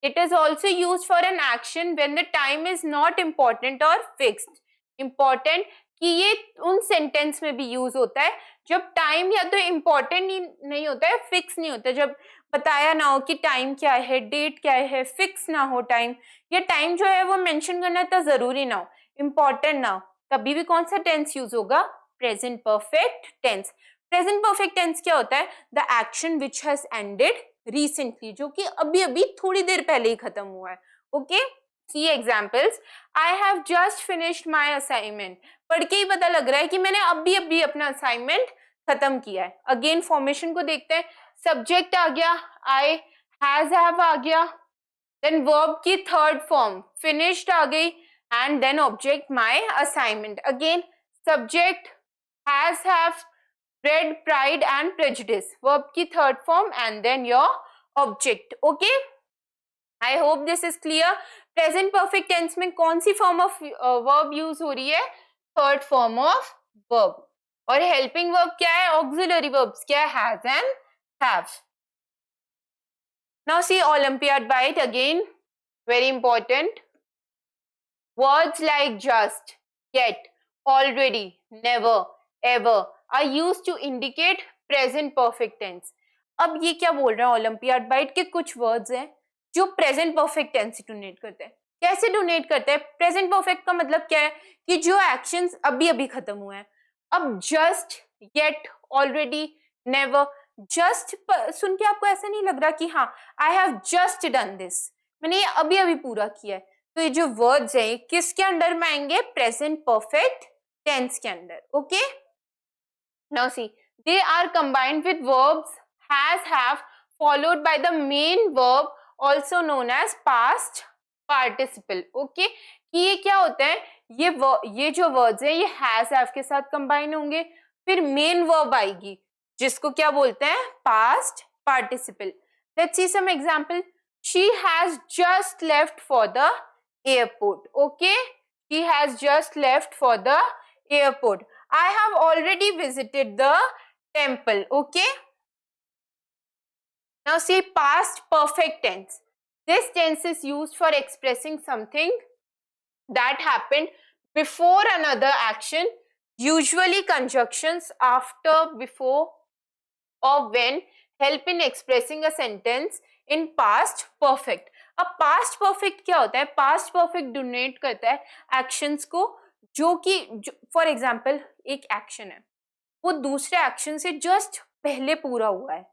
It is also used for an action when the time is not important or fixed। important कि ये उन सेंटेंस में भी यूज होता है जब टाइम या तो इम्पोर्टेंट नहीं होता है, फिक्स नहीं होता, जब बताया ना हो कि टाइम क्या है, डेट क्या है, फिक्स ना हो टाइम, या टाइम जो है वो मेंशन करना इतना जरूरी ना हो, इम्पोर्टेंट ना हो, तभी भी कौन सा टेंस यूज होगा, present perfect tense. Present perfect tense क्या होता है, the action which has ended recently, जो कि अभी अभी थोड़ी देर पहले ही खत्म हुआ है। Okay, see examples, I have just finished my assignment, पढ़ के ही पता लग रहा है कि मैंने अभी अभी अपना असाइनमेंट खत्म किया है। अगेन फॉर्मेशन को देखते हैं, सब्जेक्ट आ गया, आई, हैज हैव आ गया, देन वर्ब की थर्ड फॉर्म फिनिश्ड आ गई, and then object my assignment. Again subject has have, read, pride and prejudice, verb की third form and then your object। okay, I hope this is clear। present perfect tense में कौन सी form of verb use हो रही है, third form of verb, और helping verb क्या है, auxiliary verbs क्या है, has and have। now see Olympiad bite again, very important। words like just, yet, already, never, ever are used to indicate present perfect tense। अब ये क्या बोल रहा है ओलंपियाड बाइट के, कुछ वर्ड्स हैं जो प्रेजेंट परफेक्ट टेंस से डोनेट करते हैं। कैसे डोनेट करते हैं, प्रेजेंट परफेक्ट का मतलब क्या है कि जो एक्शंस अभी अभी खत्म हुए हैं। अब just, yet, already, never, just सुन के आपको ऐसा नहीं लग रहा कि हाँ I have just done this, मैंने ये अभी अभी पूरा किया है, तो ये जो वर्ड्स हैं किसके अंडर में आएंगे, प्रेजेंट परफेक्ट टेंस के अंदर। Okay, now see they are combined with verbs has, have followed by the main verb also known as past participle। okay, कि ये क्या होता है, ये जो वर्ड्स है ये हैज हैव के साथ कंबाइन होंगे, फिर मेन वर्ब आएगी जिसको क्या बोलते हैं, past participle. Let's see some example. She has just left for the airport. Okay, she has just left for the airport. I have already visited the temple. Okay, now see past perfect tense. This tense is used for expressing something that happened before another action, usually conjunctions after, before or when help in expressing a sentence in past perfect. अब past perfect क्या होता है, past perfect denote करता है actions को जो कि for example एक एक्शन है वो दूसरे एक्शन से जस्ट पहले पूरा हुआ है,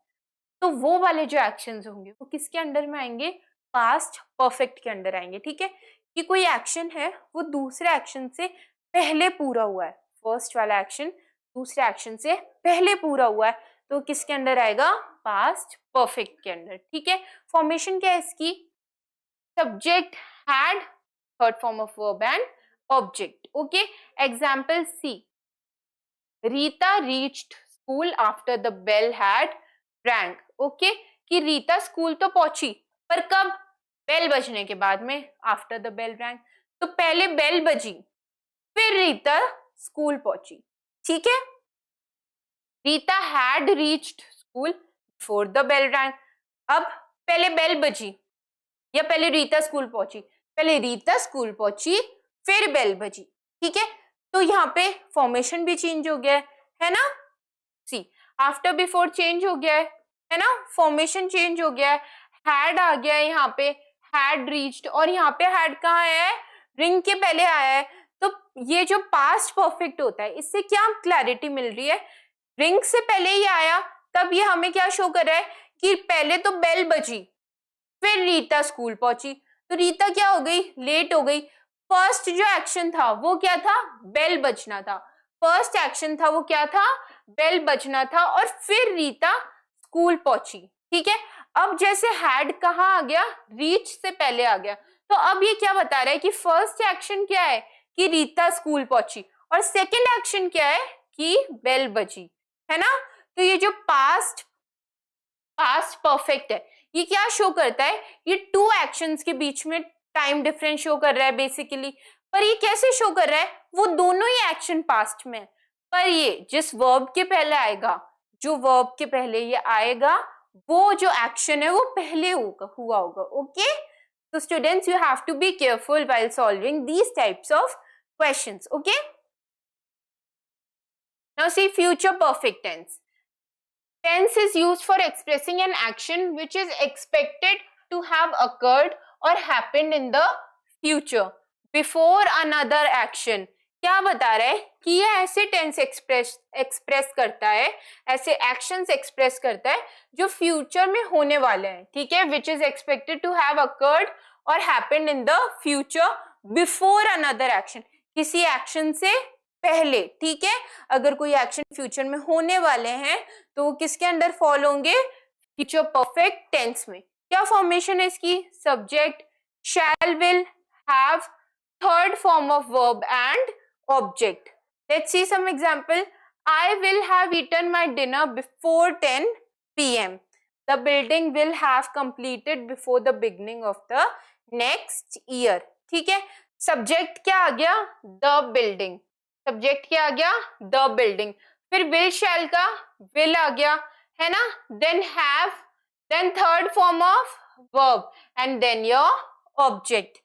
तो वो वाले जो एक्शंस होंगे वो किसके अंडर में आएंगे, पास्ट परफेक्ट के अंडर आएंगे। ठीक है, कि कोई एक्शन है वो दूसरे एक्शन से पहले पूरा हुआ है, फर्स्ट वाला एक्शन दूसरे एक्शन से पहले पूरा हुआ है, तो किसके अंडर आएगा, पास्ट परफेक्ट के अंडर। ठीक है, फॉर्मेशन क्या है इसकी, subject had, third form of verb and object. Okay, example see, Rita reached school after the bell had rang. Okay, कि रीता स्कूल तो पहुंची पर कब, बेल बजने के बाद में, आफ्टर द बेल रैंग। तो पहले बेल बजी फिर रीता स्कूल पहुंची। ठीक है, Rita had reached school before the bell rang. अब पहले बेल बजी या पहले रीता स्कूल पहुंची, पहले रीता स्कूल पहुंची फिर बेल बजी। ठीक है, तो यहाँ पे फॉर्मेशन भी चेंज हो गया है ना, सी आफ्टर बिफोर चेंज हो गया है ना, फॉर्मेशन चेंज हो गया है, हैड आ गया है यहाँ पे, हैड रीच्ड, और यहाँ पे हैड कहाँ है, रिंग के पहले आया है। तो ये जो पास्ट परफेक्ट होता है इससे क्या क्लैरिटी मिल रही है, रिंग से पहले ही आया, तब ये हमें क्या शो कर रहा है कि पहले तो बेल बजी फिर रीता स्कूल पहुंची, तो रीता क्या हो गई, लेट हो गई। फर्स्ट जो एक्शन था वो क्या था, बेल बजना था, फर्स्ट एक्शन था वो क्या था, बेल बजना था, और फिर रीता स्कूल पहुंची। ठीक है, अब जैसे हैड कहाँ आ गया, रीच से पहले आ गया, तो अब ये क्या बता रहा है कि फर्स्ट एक्शन क्या है कि रीता स्कूल पहुंची, और सेकेंड एक्शन क्या है कि बेल बजी, है ना। तो ये जो पास्ट परफेक्ट है ये क्या शो करता है, ये टू एक्शंस के बीच में टाइम डिफरेंस शो कर रहा है बेसिकली। पर ये कैसे शो कर रहा है, वो दोनों ही एक्शन पास्ट में, पर ये जिस वर्ब के पहले आएगा, जो वर्ब के पहले ये आएगा वो जो एक्शन है वो पहले हुआ होगा। Okay, so students you have to be careful while solving these types of questions. Okay, now see future perfect tense. Tense is used for expressing an action which is expected to have occurred or happened in the future before another action. क्या बता रहा है कि ये ऐसे tense express करता है, ऐसे एक्शंस एक्सप्रेस करता है जो फ्यूचर में होने वाले हैं। ठीक है, which is expected to have occurred और happened in the future before another action, किसी एक्शन से पहले। ठीक है, अगर कोई एक्शन फ्यूचर में होने वाले हैं तो किसके अंडर फॉल होंगे, फ्यूचर परफेक्ट टेंस में। क्या फॉर्मेशन है इसकी, subject, shall, will, have, third form of verb and object. Let's see some example. I will have eaten my dinner before 10 p.m. The building will have completed before the beginning of the next year. ठीक है, subject क्या आ गया, the building, subject क्या आ गया, the building, फिर will shall का विल आ गया, है ना, then have, then third form of verb and then your object.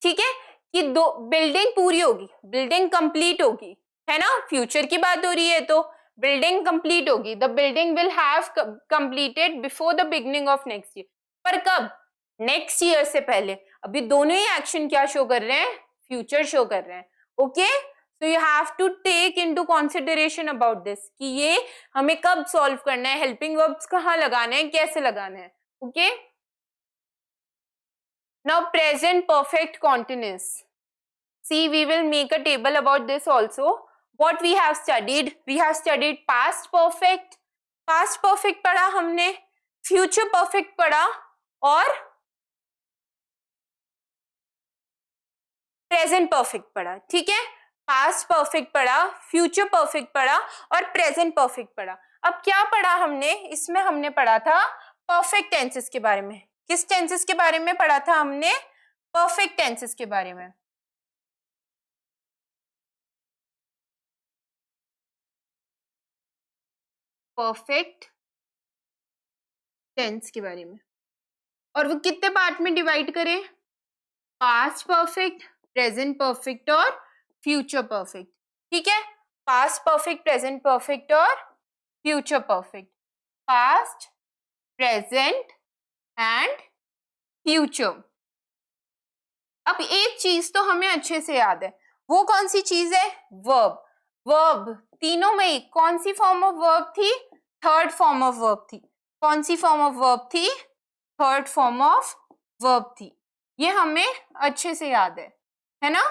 ठीक है, कि दो बिल्डिंग पूरी होगी, बिल्डिंग कंप्लीट होगी, है ना, फ्यूचर की बात हो रही है तो बिल्डिंग कंप्लीट होगी, the building will have completed before the beginning of next year. पर कब, नेक्स्ट ईयर से पहले। अभी दोनों ही एक्शन क्या शो कर रहे हैं, फ्यूचर शो कर रहे हैं। Okay, so you have to take into consideration about this कि ये हमें कब सॉल्व करना है, हेल्पिंग वर्ब्स कहाँ लगाने हैं, कैसे लगाने हैं। Okay, now present perfect continuous. See, we will make a table about this also. What we have studied past perfect पढ़ा हमने, future perfect पढ़ा, और प्रेजेंट परफेक्ट पढ़ा, ठीक है, पास्ट परफेक्ट पढ़ा, फ्यूचर परफेक्ट पढ़ा और प्रेजेंट परफेक्ट पढ़ा। अब क्या पढ़ा हमने, इसमें हमने पढ़ा था परफेक्ट टेंसेस के बारे में। किस टेंसेस के बारे में पढ़ा था हमने? परफेक्ट टेंसेस के बारे में। परफेक्ट टेंस के बारे में, और वो कितने पार्ट में डिवाइड करें? पास्ट परफेक्ट, प्रेजेंट परफेक्ट और फ्यूचर परफेक्ट, ठीक है, पास्ट परफेक्ट, प्रेजेंट परफेक्ट और future perfect. Past, present and future. अब एक चीज तो हमें अच्छे से याद है, वो कौन सी चीज है? वर्ब। वर्ब तीनों में कौन सी फॉर्म ऑफ वर्ब थी? थर्ड फॉर्म ऑफ वर्ब थी। कौन सी फॉर्म ऑफ वर्ब थी? थर्ड फॉर्म ऑफ वर्ब थी। ये हमें अच्छे से याद है ना?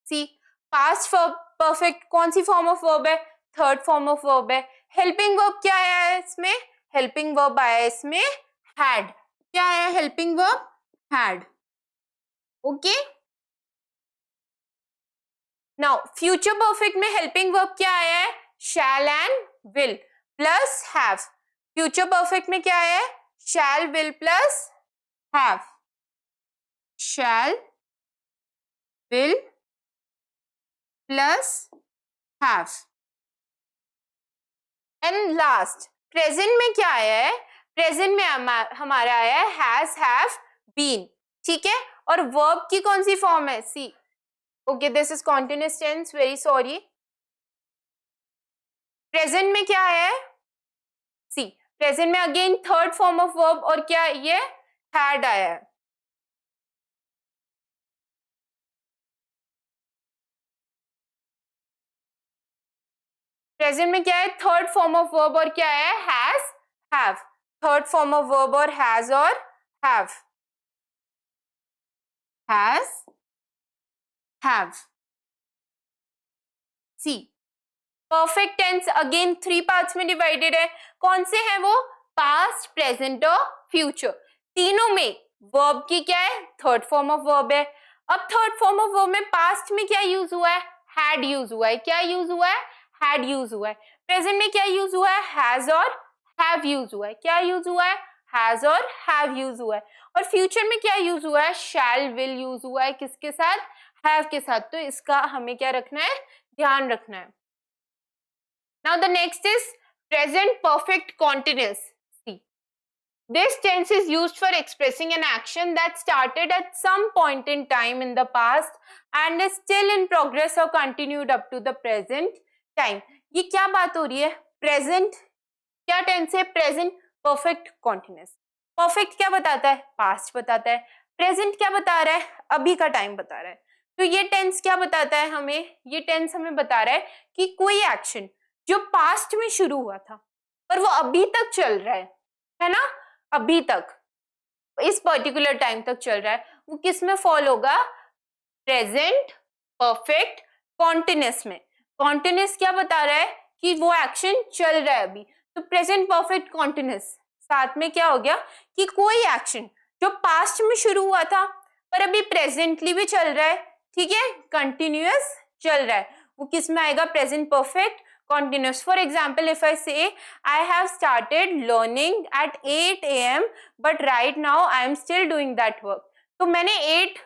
सी, पास्ट परफेक्ट कौन सी फॉर्म ऑफ वर्ब है? थर्ड फॉर्म ऑफ वर्ब है। हेल्पिंग वर्ब क्या आया है इसमें? हेल्पिंग वर्ब आया है इसमें हैड। क्या आया? Helping verb had. Okay, now future perfect में हेल्पिंग वर्ब क्या आया है? Shall and will plus have. Future perfect में क्या आया है? Shall, will plus have. Shall, will plus have. And last present में क्या आया है? प्रेजेंट में हमारा आया है हैज, हैव, बीन, ठीक है, और वर्ब की कौन सी फॉर्म है? See, okay, this is continuous tense, very sorry. Present में क्या आया है? सी, प्रेजेंट में again third form of verb, और क्या ये हैड आया है। प्रेजेंट में क्या है? थर्ड फॉर्म ऑफ वर्ब, और क्या है? Has, have. Third form of verb और हैज और have. Has, have. See, perfect tense again three parts में डिवाइडेड है। कौन से हैं वो? पास्ट, प्रेजेंट और फ्यूचर। तीनों में वर्ब की क्या है? थर्ड फॉर्म ऑफ वर्ब है। अब थर्ड फॉर्म ऑफ वर्ब में पास्ट में क्या यूज हुआ है? हैड यूज हुआ है। क्या यूज हुआ है? हैड यूज हुआ है। प्रेजेंट में क्या यूज हुआ है? हैज और हैव यूज हुआ है। क्या यूज हुआ है? हैज और हैव यूज हुआ है। और फ्यूचर में क्या यूज हुआ है? शैल, विल यूज हुआ है। किसके साथ? हैव के साथ। तो इसका हमें क्या रखना है? ध्यान रखना है। Now the next is present perfect continuous. See, this tense is used for expressing an action that started at some point in time in the past and is still in progress or continued up to the present time. ये क्या बात हो रही है? Present क्या tense है? Present perfect continuous. Perfect क्या बताता है? Past बताता है. Present क्या बता रहा है? अभी का time बता रहा है. तो ये tense क्या बताता है हमें? ये tense हमें बता रहा है कि कोई action जो पास्ट में शुरू हुआ था पर वो अभी तक चल रहा है ना, अभी तक इस पर्टिकुलर टाइम तक चल रहा है, वो किस में फॉल होगा? प्रेजेंट परफेक्ट कॉन्टिन्यूअस में। कॉन्टिन्यूअस क्या बता रहा है? कि वो एक्शन चल रहा है अभी। तो प्रेजेंट परफेक्ट कॉन्टिन्यूअस साथ में क्या हो गया कि कोई एक्शन जो पास्ट में शुरू हुआ था पर अभी प्रेजेंटली भी चल रहा है, ठीक है, कंटिन्यूअस चल रहा है, वो किस में आएगा? Present perfect continuous. For example, if I say I have started learning at 8 a.m. but right now I am still doing that work. तो मैंने 8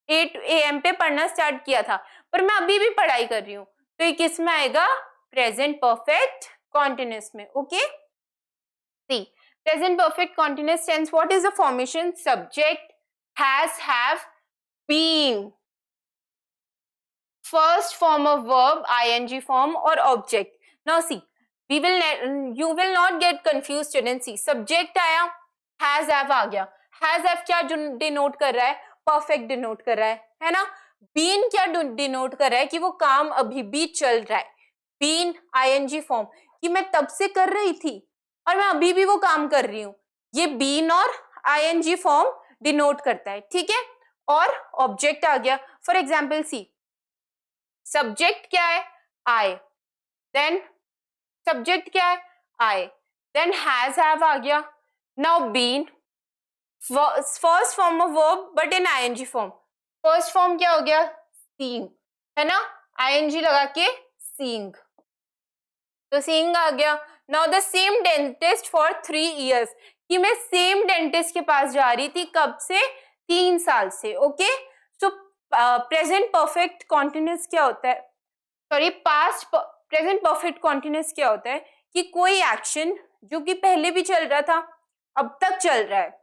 a.m. पे पढ़ना स्टार्ट किया था पर मैं अभी भी पढ़ाई कर रही हूँ, तो ये किस में आएगा? प्रेजेंट परफेक्ट कॉन्टिन्यूअस में। Okay, see, present perfect continuous tense, what is the formation? Subject, has, have, been, first form of verb, ing form or object. Now see, you will not get confused students. See, subject आया, has, have आ गया। has, have क्या denote कर रहा है? perfect denote कर रहा है ना? been क्या denote कर रहा है? कि वो काम अभी भी चल रहा है। been ing form कि मैं तब से कर रही थी और मैं अभी भी वो काम कर रही हूँ। ये been और ing form denote करता है, ठीक है। और object आ गया। for example, see, सब्जेक्ट क्या है? आई, देन सब्जेक्ट क्या है? आई, देन हैज, हैव आ गया। Now been, first form of verb but in ING form. First form क्या हो गया? सीइंग, है ना, आईएनजी लगा के सीइंग, तो सीइंग आ गया. Now the same dentist for 3 years, कि मैं सेम डेंटिस्ट के पास जा रही थी, कब से? 3 साल से. ओके, सो प्रेजेंट परफेक्ट कॉन्टिन्यूअस क्या होता है, sorry past present perfect continuous क्या होता है कि कोई एक्शन जो कि पहले भी चल रहा था, अब तक चल रहा है,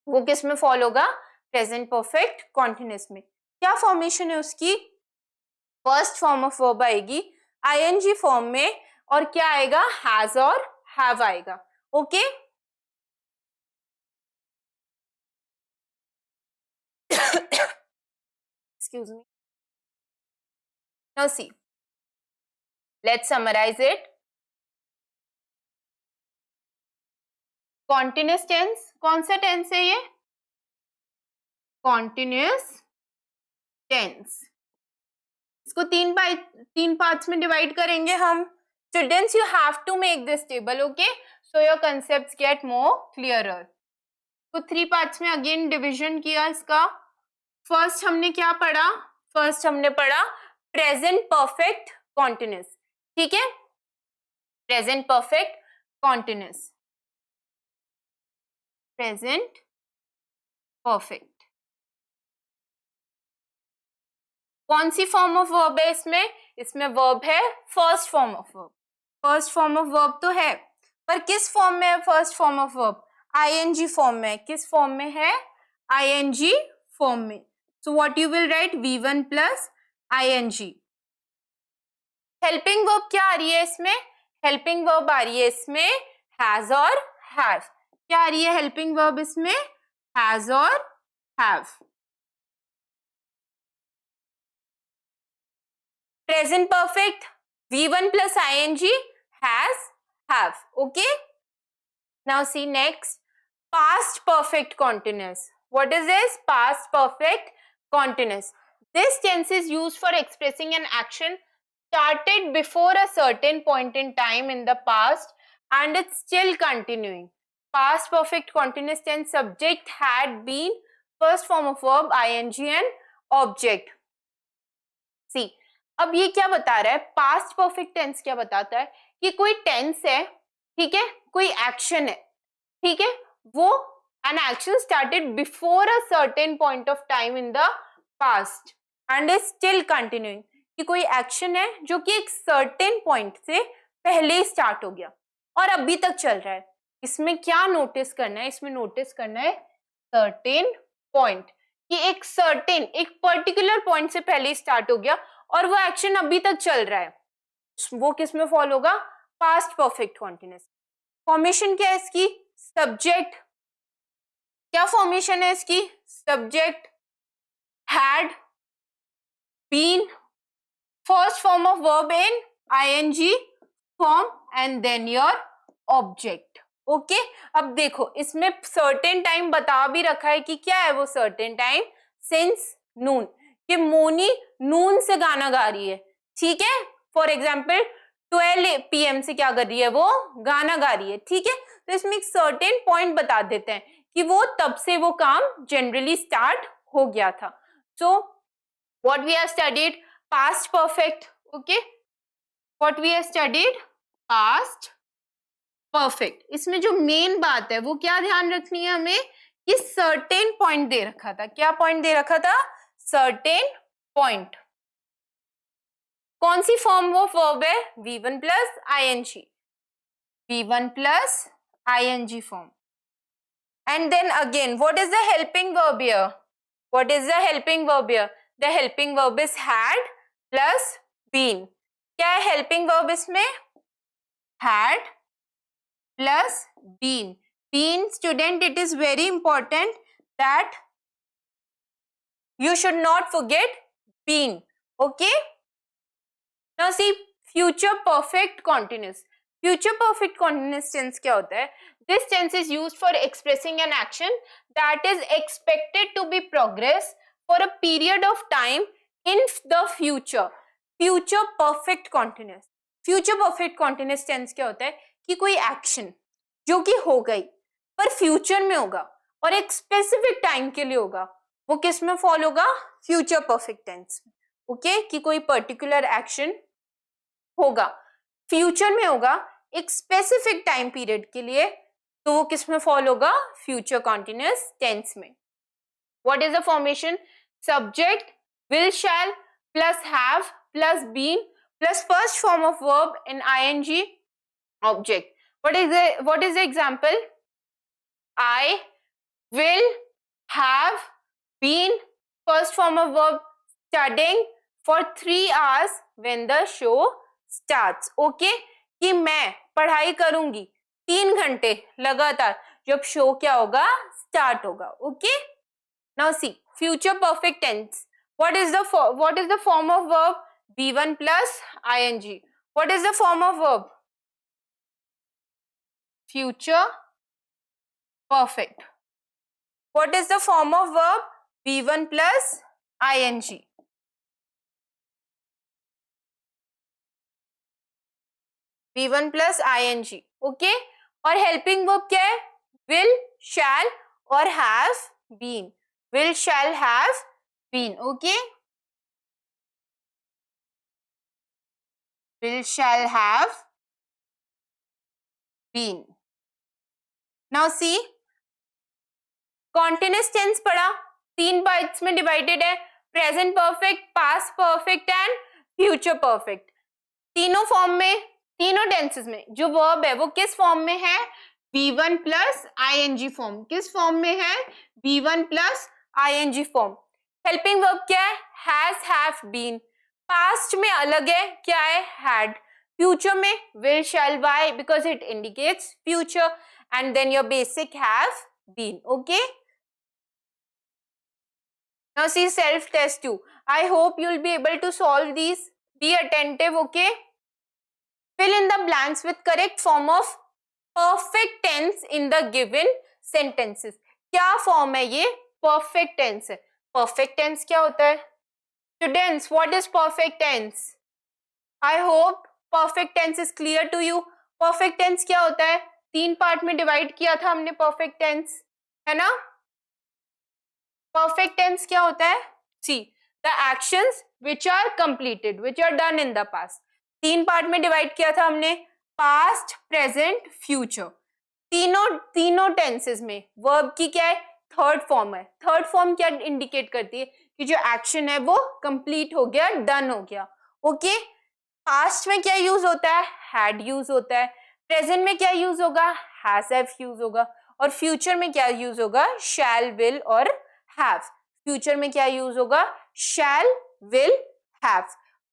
वो किस में फॉलो होगा? प्रेजेंट परफेक्ट कॉन्टिन्यूअस में. क्या फॉर्मेशन है उसकी? फर्स्ट फॉर्म ऑफ वर्ब आएगी आईएनजी फॉर्म में, और क्या आएगा? हैज और हैव आएगा. Okay, excuse me. Now see, let's summarize it. Continuous tense, कौन सा टेंस है ये? Continuous tense. इसको तीन पार्ट्स में डिवाइड करेंगे हम. Students, you have to make this table, okay? So your concepts get more clearer. तो 3 पार्ट्स में अगेन डिवीजन किया इसका. फर्स्ट हमने क्या पढ़ा? फर्स्ट हमने पढ़ा प्रेजेंट परफेक्ट कॉन्टिन्यूअस. ठीक है, present perfect continuous, present perfect. कौन सी फॉर्म ऑफ वर्ब है इसमें? इसमें वर्ब है first form of verb. First form of verb तो है, पर किस फॉर्म में है first form of verb? ING form में. किस फॉर्म में है? आईएनजी फॉर्म में. So what you will write? V1 plus ING. Helping verb क्या आ रही है इसमें? हेल्पिंग वर्ब आ रही है इसमें हैज और हैव. क्या आ रही है हेल्पिंग वर्ब इसमें? हैज और have. Present perfect V1 plus ing has have. Okay, now see next, past perfect continuous. What is this? Past perfect continuous. This tense is used for expressing an action started before a certain point in time in the past and it's still continuing. Past perfect continuous tense, subject had been, first form of verb ing and object. See, अब ये क्या बता रहा है? Past perfect tense क्या बताता है कि कोई टेंस है, ठीक है, कोई एक्शन है, ठीक है, वो an action started before a certain point of time in the past and is still continuing, कि कोई एक्शन है जो कि एक सर्टेन पॉइंट से पहले ही स्टार्ट हो गया और अभी तक चल रहा है. इसमें क्या नोटिस करना है? इसमें नोटिस करना है सर्टेन पॉइंट, कि एक सर्टेन, एक पर्टिकुलर पॉइंट से पहले स्टार्ट हो गया और वो एक्शन अभी तक चल रहा है. वो किस में फॉलो होगा? Past perfect continuous. फॉर्मेशन क्या है इसकी? सब्जेक्ट. क्या फॉर्मेशन है इसकी? Subject had been, first form of verb in ING form and then your object. Okay, अब देखो इसमें सर्टेन टाइम बता भी रखा है कि क्या है वो सर्टेन टाइम? सिंस नून, कि मोनी नून से गाना गा रही है. ठीक है, फॉर एग्जाम्पल 12 PM से क्या कर रही है? वो गाना गा रही है. ठीक है, तो इसमें एक सर्टेन पॉइंट बता देते हैं कि वो तब से वो काम जनरली स्टार्ट हो गया था. So what we have studied? Past perfect. Okay, what we have studied? Past perfect. इसमें जो मेन बात है वो क्या ध्यान रखनी है हमें? कि सर्टेन पॉइंट दे रखा था. क्या पॉइंट दे रखा था? Certain point. कौन सी फॉर्म ऑफ वर्ब है? V1 plus ING. V1 plus ING form. And then again what is the helping verb here? What is the helping verb here? The helping verb is had plus been. क्या है helping verb इसमें? Had plus been. Been, student, it is very important that you should not forget been. Okay, now see future perfect continuous. Future perfect continuous tense क्या होता है? This tense is used for expressing an action that is expected to be progress for a period of time in the future. Future perfect continuous. Future perfect continuous tense क्या होता है? कि कोई action जो कि हो गई पर फ्यूचर में होगा, और एक स्पेसिफिक टाइम के लिए होगा, वो किस में फॉल होगा? Future perfect tense. ओके, कि कोई पर्टिकुलर एक्शन होगा, फ्यूचर में होगा, एक स्पेसिफिक टाइम पीरियड के लिए, तो वो किस में फॉल होगा? फ्यूचर कॉन्टिन्यूअस टेंस में। What is the formation? Subject will shall plus have plus been plus first form of verb in ing object. What is the example? I will have been first form of verb studying for 3 hours when the show starts. Okay, कि मैं पढ़ाई करूंगी 3 घंटे लगातार जब show क्या होगा? Start होगा। Okay, now see future perfect tense. What is the form of verb? V1 plus ing. What is the form of verb? Future perfect. What is the form of verb? V1 plus ing. V1 plus ing. Okay. और helping verb क्या है? Will, shall और have been. Will, shall, have been. Okay. Will, shall, have been. Now see, continuous tense पढ़ा, 3 parts में divided है, present perfect, past perfect and future perfect. तीनों form में, तीनों टेंसेस में जो वर्ब है वो किस फॉर्म में है? V1 plus ing form. किस फॉर्म में है? V1 plus ing form. Helping verb क्या है? Has, have, been. पास्ट में अलग है, क्या है? हैड। फ्यूचर में will, shall, why because it indicates future, and then your basic have been. Okay, now see self test 2. I hope you'll be able to solve these. Be attentive. Okay, fill in the blanks with correct form of perfect tense in the given sentences. क्या form है ये? perfect tense है। perfect tense क्या होता है? Students, what is perfect tense? I hope perfect tense is clear to you. perfect tense क्या होता है? 3 पार्ट में डिवाइड किया था हमने perfect tense, है ना? perfect tense क्या होता है? See, the actions which are completed, which are done in the past. 3 part में डिवाइड किया था हमने, past, present, future. तीनों टेंसेस में वर्ब की क्या है? थर्ड फॉर्म है। थर्ड फॉर्म क्या इंडिकेट करती है? कि जो एक्शन है वो कंप्लीट हो गया, डन हो गया। ओके, पास्ट में क्या यूज होता है? हैड यूज होता है। प्रेजेंट में क्या यूज होगा? हैज, हैव यूज होगा। और फ्यूचर में क्या यूज होगा? शैल, विल और हैव। फ्यूचर में क्या यूज होगा? शैल, विल, हैव।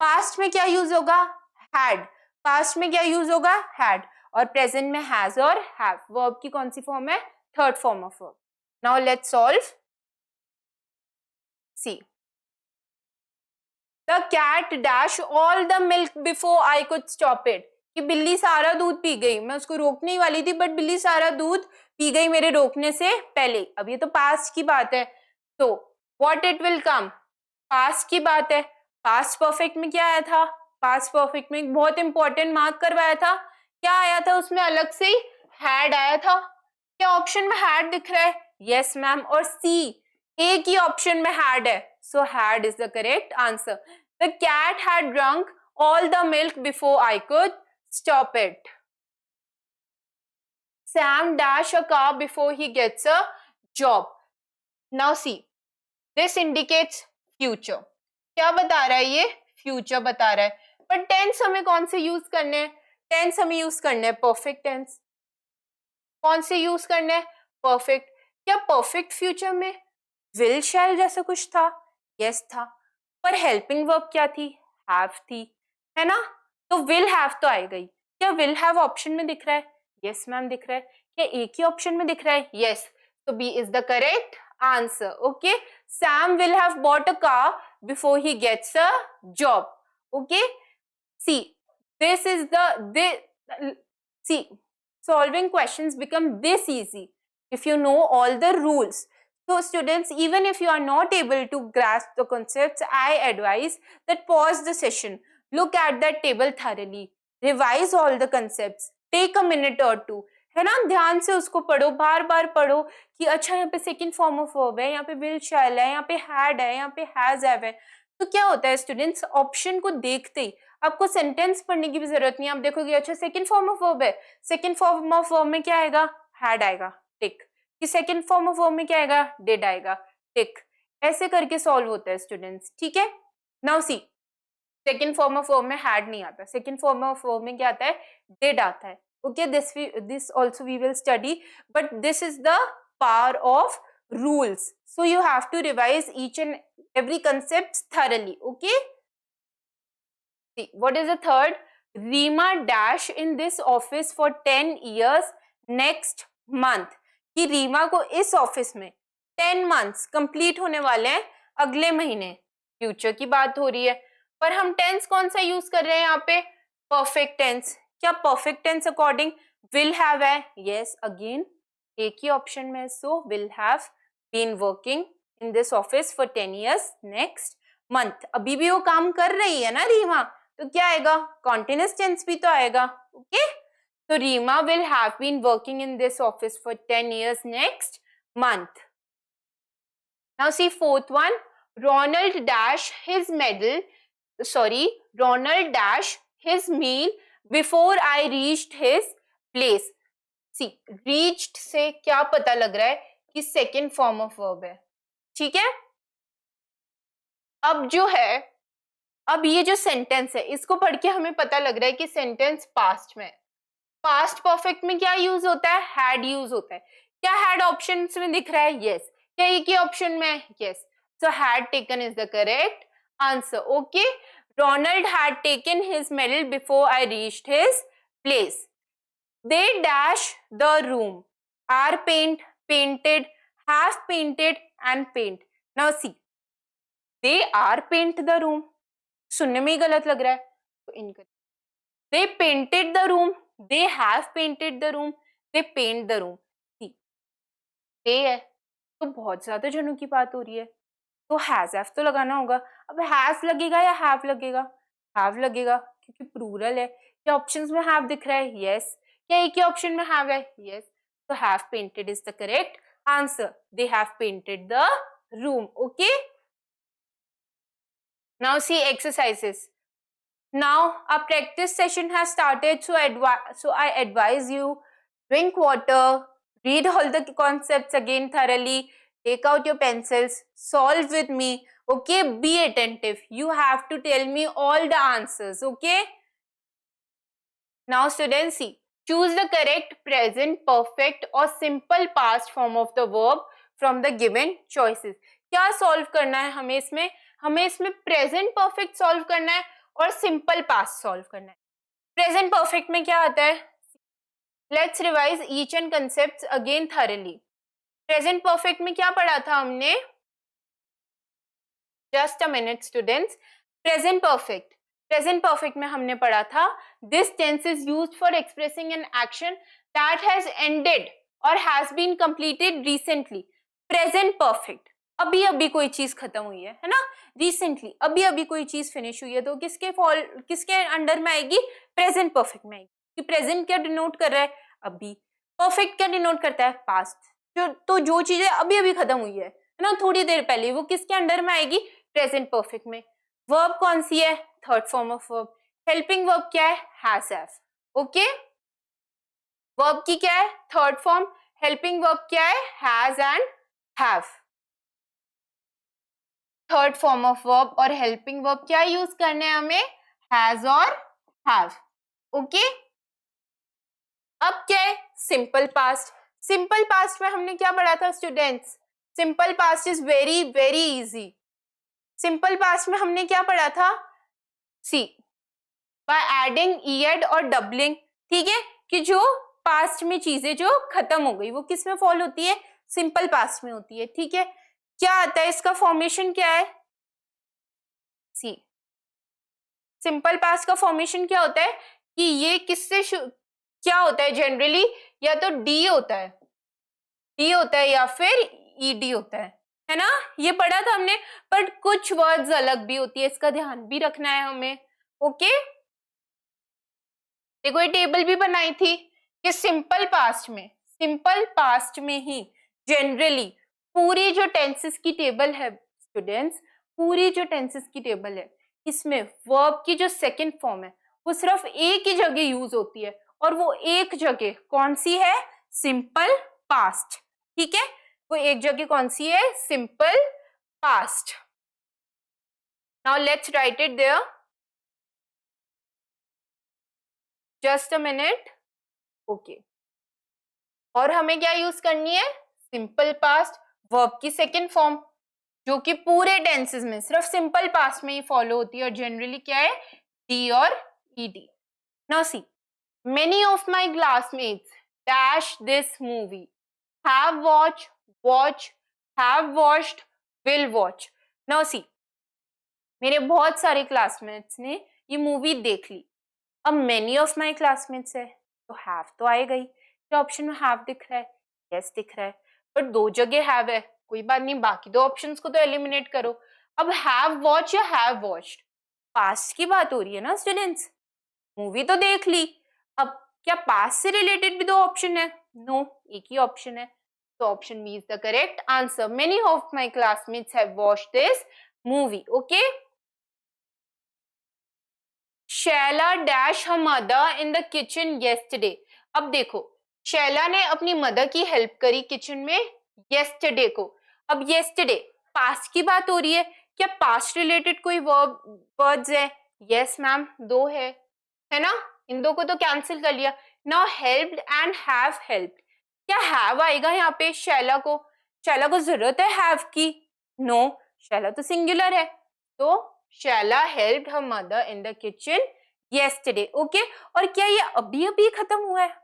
पास्ट में क्या यूज होगा? हैड। पास्ट में क्या यूज होगा? हैड। और प्रेजेंट में हैज और हैव। वर्ब की कौन सी फॉर्म है? Third form of verb. Now let's solve. See, the cat dash all the milk before I could stop it. कि बिल्ली सारा दूध पी गई, मैं उसको रोकने ही वाली थी बट बिल्ली सारा दूध पी गई मेरे रोकने से पहले। अब ये तो पास्ट की बात है, तो what it will come? Past की बात है। पास्ट परफेक्ट में क्या आया था? पास्ट परफेक्ट में बहुत इंपॉर्टेंट मार्क करवाया था, क्या आया था उसमें? अलग से हैड आया था। क्या ऑप्शन में हैड दिख रहा है? Yes ma'am. और सी, एक ही ऑप्शन में हैड है, so had is the correct answer. The cat had drunk all the milk before I could stop it. Sam dash a car before he gets a job. Now see, this indicates future. क्या बता रहा है ये? Future बता रहा है। पर tense हमें कौन से यूज करने हैं? टेंस हमें यूज करने हैं परफेक्ट टेंस। कौन से यूज करने हैं? परफेक्ट। क्या परफेक्ट फ्यूचर में विल, शैल जैसा कुछ था? यस था। पर हेल्पिंग वर्ब क्या थी? हैव थी, है ना? तो विल हैव तो आई गई। क्या विल हैव ऑप्शन में दिख रहा है? यस मैम दिख रहा है। क्या एक ही ऑप्शन में दिख रहा है? यस। तो B is the correct answer. Okay, Sam will have bought a car before he gets a job. Okay, see, this is see, solving questions become this easy if you know all the rules. So students, even if you are not able to grasp the concepts, I advise that pause the session, look at that table thoroughly, revise all the concepts, take a minute or two, है ना, ध्यान से उसको पढ़ो, बार बार पढ़ो कि अच्छा यहाँ पे सेकंड फॉर्म ऑफ वर्ब है, यहाँ पे विल शैल है, यहाँ पे हैड है, यहाँ पे हैज हैव है। तो क्या होता है स्टूडेंट्स, ऑप्शन को देखते ही आपको सेंटेंस पढ़ने की भी जरूरत नहीं है, आप देखोगे अच्छा सेकंड फॉर्म ऑफ वर्ब है, सेकंड फॉर्म ऑफ वर्ब में क्या आएगा, हैड आएगा, टिक। कि सेकंड फॉर्म ऑफ वर्ब में क्या आएगा, डिड आएगा, टिक। ऐसे करके सॉल्व होता है स्टूडेंट्स, ठीक है। Now see, second form of verb में हैड नहीं आता, सेकंड फॉर्म ऑफ वर्ब में क्या आता है, डिड आता है। Okay, this also we will study, but this is the power of rules, so you have to revise each and every concept thoroughly. Okay, see what is the third, Reema dash in this office for 10 years next month। कि रीमा को इस office में 10 months complete होने वाले हैं अगले महीने, future की बात हो रही है, पर हम टेंस कौन सा यूज कर रहे हैं यहाँ पे, परफेक्ट टेंस। क्या perfect tense according will have है, यस, अगेन एक ही ऑप्शन में, so will have been working in this office for 10 years next month. अभी भी वो काम कर रही है ना रीमा, तो क्या आएगा, कॉन्टिन्यूअस टेंस भी तो आएगा। ओके, तो Reema will have been working in this office for 10 years next month. Now see fourth one, Ronald dash his medal, sorry, Ronald dash his meal before I reached his place। See, reached से क्या पता लग रहा है कि second form of verb है, ठीक है। अब जो है, अब ये जो सेंटेंस है इसको पढ़ के हमें पता लग रहा है कि सेंटेंस पास्ट में, पास्ट परफेक्ट में क्या यूज होता है, हैड यूज होता है। क्या हैड ऑप्शन में दिख रहा है, यस। क्या एक ही ऑप्शन में, yes, so had taken is the correct answer। okay, Ronald had taken his medal before I reached his place। they dash the room, are paint, painted, have painted and paint। now see, they are paint the room, सुनने में ही गलत लग रहा है, तो incorrect. they painted the room, they have painted the room, they paint the room। see, they है तो बहुत ज्यादा जनों की बात हो रही है, तो हैज हैव तो लगाना होगा। अब हैज लगेगा या हैव लगेगा, हैव लगेगा क्योंकि प्लूरल है। क्या ऑप्शंस में हैव दिख रहा है, यस। क्या एक ही ऑप्शन में हैव है, यस। तो have painted is the correct answer, they have painted the room. Okay, now C exercises. Now a practice session has started, so I advise you, drink water, read all the concepts again thoroughly, take out your pencils, solve with me। okay, be attentive, you have to tell me all the answers। okay, now students see, choose the correct present perfect or simple past form of the verb from the given choices। क्या solve करना है हमें इसमें, हमें इसमें present perfect solve करना है और सिंपल पास्ट सॉल्व करना है। प्रेजेंट परफेक्ट में क्या आता है, let's revise each and concepts again thoroughly. Present perfect में क्या पढ़ा था हमने, just a minute students. Present perfect में हमने पढ़ा था, this tense is used for expressing an action that has ended और has been completed recently. Present perfect, अभी अभी कोई चीज खत्म हुई है ना, रिसेंटली अभी अभी कोई चीज फिनिश हुई है, तो किसके अंडर में आएगी, प्रेजेंट परफेक्ट में आएगी। कि प्रेजेंट क्या डिनोट कर रहा है, अभी। परफेक्ट क्या डिनोट करता है, पास्ट। तो जो चीजें अभी अभी खत्म हुई है ना, थोड़ी देर पहले, वो किसके अंडर में आएगी, प्रेजेंट परफेक्ट में। वर्ब कौन सी है, third form of verb. Helping verb क्या है, हैज हैव। ओके, वर्ब की क्या है, थर्ड फॉर्म। हेल्पिंग वर्ब क्या है, has and have. Third form of verb और हेल्पिंग वर्ब क्या यूज करने हैं हमें, हैज और हैव। ओके, अब क्या है, सिंपल पास्ट। सिंपल पास्ट में हमने क्या पढ़ा था students, simple past is very very easy. Simple past में हमने क्या पढ़ा था, सी, बाय एडिंग ईएड और डबलिंग। ठीक है, कि जो पास्ट में चीजें जो खत्म हो गई वो किस में फॉल होती है, सिंपल पास्ट में होती है। ठीक है, क्या आता है इसका फॉर्मेशन क्या है, सी, सिंपल पास्ट का फॉर्मेशन क्या होता है कि ये किससे क्या होता है जनरली, या तो डी होता है या फिर ईडी होता है ना, ये पढ़ा था हमने। पर कुछ वर्ड्स अलग भी होती है, इसका ध्यान भी रखना है हमें। ओके, देखो ये टेबल भी बनाई थी, कि सिंपल पास्ट में ही जनरली पूरी जो टेंसेस की टेबल है स्टूडेंट्स, पूरी जो टेंसेस की टेबल है इसमें वर्ब की जो सेकंड फॉर्म है वो सिर्फ एक ही जगह यूज होती है, और वो एक जगह कौन सी है? Simple past. ठीक है, वो एक जगह कौन सी है? Simple past. Now let's write it there, just a minute. Okay, और हमें क्या यूज करनी है? सिंपल पास्ट, वर्ब की सेकंड फॉर्म, जो कि पूरे टेंसेस में सिर्फ सिंपल पास्ट में ही फॉलो होती है, और जनरली क्या है? डी और ED. Now see, many of my classmates dash this movie, have watched, have watched, will watch. Now see, मेरे बहुत सारे क्लासमेट्स ने ये मूवी देख ली। अब many of my classmates है तो have तो आएगा ही। क्या ऑप्शन में have दिख रहा है? yes दिख रहा है, पर दो जगह have है, कोई बात नहीं, बाकी दो ऑप्शंस को तो एलिमिनेट करो। अब have watched या have watched, पास्ट की बात हो रही है ना स्टूडेंट्स, मूवी तो देख ली। अब क्या पास्ट से रिलेटेड भी दो ऑप्शन है? नो, एक ही ऑप्शन है, तो option B is the correct answer. Many of my classmates have watched this movie. Okay, Shaila dash her mother in the kitchen yesterday. अब देखो, शैला ने अपनी मदर की हेल्प करी किचन में येस्टरडे को। अब येस्टरडे पास्ट की बात हो रही है, क्या पास्ट रिलेटेड कोई वर्ड्स है? यस मैम, दो है ना, इन दो को तो कैंसिल कर लिया। Now helped and have helped, क्या हैव आएगा यहाँ पे? शैला को जरूरत है हैव की? नो, शैला तो सिंगुलर है, तो Shaila helped her mother in the kitchen yesterday. Okay, और क्या ये अभी अभी खत्म हुआ है?